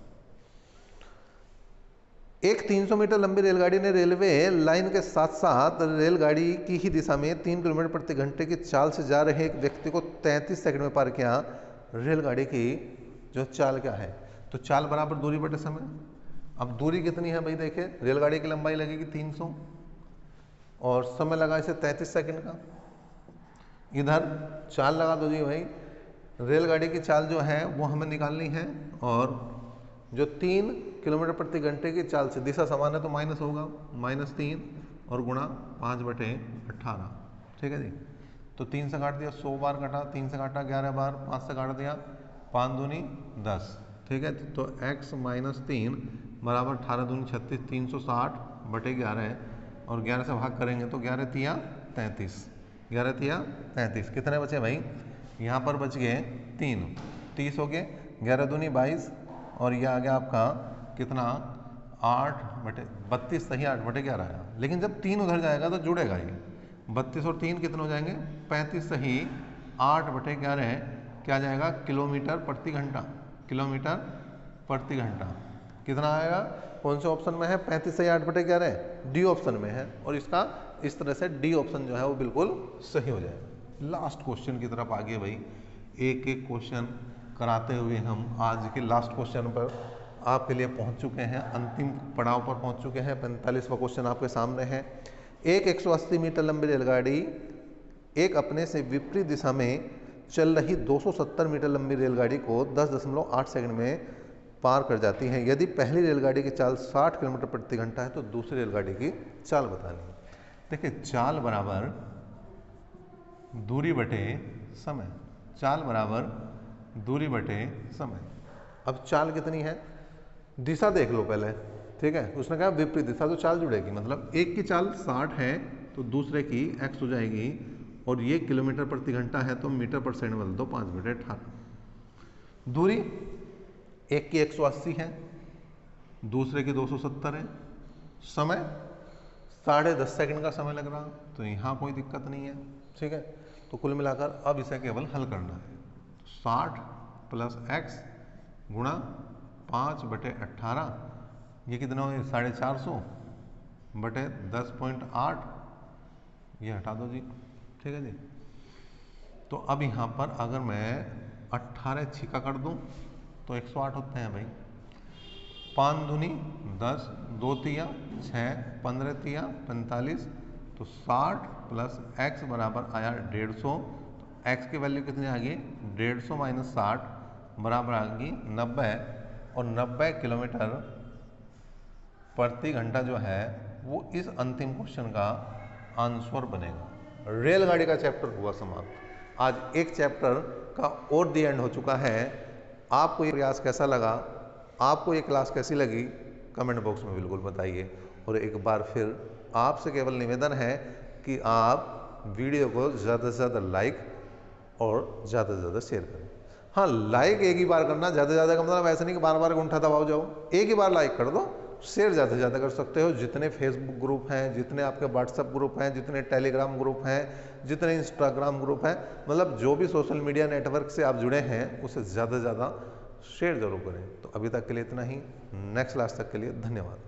एक 300 मीटर लंबी रेलगाड़ी ने रेलवे लाइन के साथ साथ रेलगाड़ी की ही दिशा में 3 किलोमीटर प्रति घंटे की चाल से जा रहे एक व्यक्ति को 33 सेकंड में पार किया। रेलगाड़ी की जो चाल क्या है, तो चाल बराबर दूरी बटे समय। अब दूरी कितनी है भाई, देखिए रेलगाड़ी की लंबाई लगेगी 300 और समय लगा इसे 33 सेकंड का। इधर चाल लगा दो जी भाई। रेलगाड़ी की चाल जो है वो हमें निकालनी है, और जो 3 किलोमीटर प्रति घंटे की चाल से दिशा समान है तो माइनस होगा, -3 और गुणा 5/18। ठीक है जी। तो 3 से काट दिया 100 बार कटा, 3 से काटा 11 बार, 5 से काट दिया 5 दूनी 10। ठीक है, तो x - 3 बराबर 18 दूनी 36, 360/11 और 11 से भाग करेंगे तो 11 तिया 33, 11 तिया 33। कितने बचे भाई? यहाँ पर बच गए 3, 30 हो गए, 11 दूनी 22 और यह आ गया आपका कितना 8/32 सही 8/11 आया। लेकिन जब 3 उधर जाएगा तो जुड़ेगा ही, 32 और 3 कितने हो जाएंगे 35 सही 8/11 क्या जाएगा किलोमीटर प्रति घंटा, किलोमीटर प्रति घंटा। कितना आएगा? कौन से ऑप्शन में है? 35 सही 8/11 डी ऑप्शन में है, और इसका इस तरह से डी ऑप्शन जो है वो बिल्कुल सही हो जाएगा। लास्ट क्वेश्चन की तरफ आगे भाई, एक एक क्वेश्चन कराते हुए हम आज के लास्ट क्वेश्चन पर आपके लिए पहुंच चुके हैं, अंतिम पड़ाव पर पहुंच चुके हैं। 45वां क्वेश्चन आपके सामने है। एक 180 मीटर लंबी रेलगाड़ी एक अपने से विपरीत दिशा में चल रही 270 मीटर लंबी रेलगाड़ी को 10.8 सेकंड में पार कर जाती है। यदि पहली रेलगाड़ी की चाल 60 किलोमीटर प्रति घंटा है तो दूसरी रेलगाड़ी की चाल बतानी है। देखिए, चाल बराबर दूरी बटे समय, चाल बराबर दूरी बटे समय। अब चाल कितनी है? दिशा देख लो पहले, ठीक है। उसने कहा विपरीत दिशा, तो चाल जुड़ेगी, मतलब एक की चाल 60 है तो दूसरे की x हो जाएगी, और ये किलोमीटर प्रति घंटा है तो मीटर पर सेकंड बदल दो 5/18। दूरी एक की 180 है, दूसरे की 270 है, समय 10.5 सेकंड का समय लग रहा, तो यहाँ कोई दिक्कत नहीं है। ठीक है, तो कुल मिलाकर अब इसे केवल हल करना है। 60 + x गुणा 5/18, ये कितना हो? 450 बटे 10.8, ये हटा दो जी। ठीक है जी। तो अब यहाँ पर अगर मैं 18 छिका कर दूँ तो 108 होते हैं भाई। 5 दूनी 10, 2 तिया 6, 15 तिया 45, तो 60 + x बराबर आया 150। तो x की वैल्यू कितनी आ गई? 150 - 60 बराबर आ गई 90, और 90 किलोमीटर प्रति घंटा जो है वो इस अंतिम क्वेश्चन का आंसर बनेगा। रेलगाड़ी का चैप्टर हुआ समाप्त। आज एक चैप्टर का और दी एंड हो चुका है। आपको ये प्रयास कैसा लगा, आपको ये क्लास कैसी लगी, कमेंट बॉक्स में बिल्कुल बताइए। और एक बार फिर आपसे केवल निवेदन है कि आप वीडियो को ज़्यादा से ज़्यादा लाइक और ज़्यादा से ज़्यादा शेयर करें। हाँ, लाइक एक ही बार करना, ज़्यादा से ज़्यादा का मतलब ऐसा नहीं कि बार बार अंगूठा दबाओ जाओ, एक ही बार लाइक कर दो। शेयर ज़्यादा से ज़्यादा कर सकते हो। जितने फेसबुक ग्रुप हैं, जितने आपके व्हाट्सएप ग्रुप हैं, जितने टेलीग्राम ग्रुप हैं, जितने इंस्टाग्राम ग्रुप हैं, मतलब जो भी सोशल मीडिया नेटवर्क से आप जुड़े हैं उसे ज़्यादा से ज़्यादा शेयर जरूर करें। तो अभी तक के लिए इतना ही। नेक्स्ट क्लास तक के लिए धन्यवाद।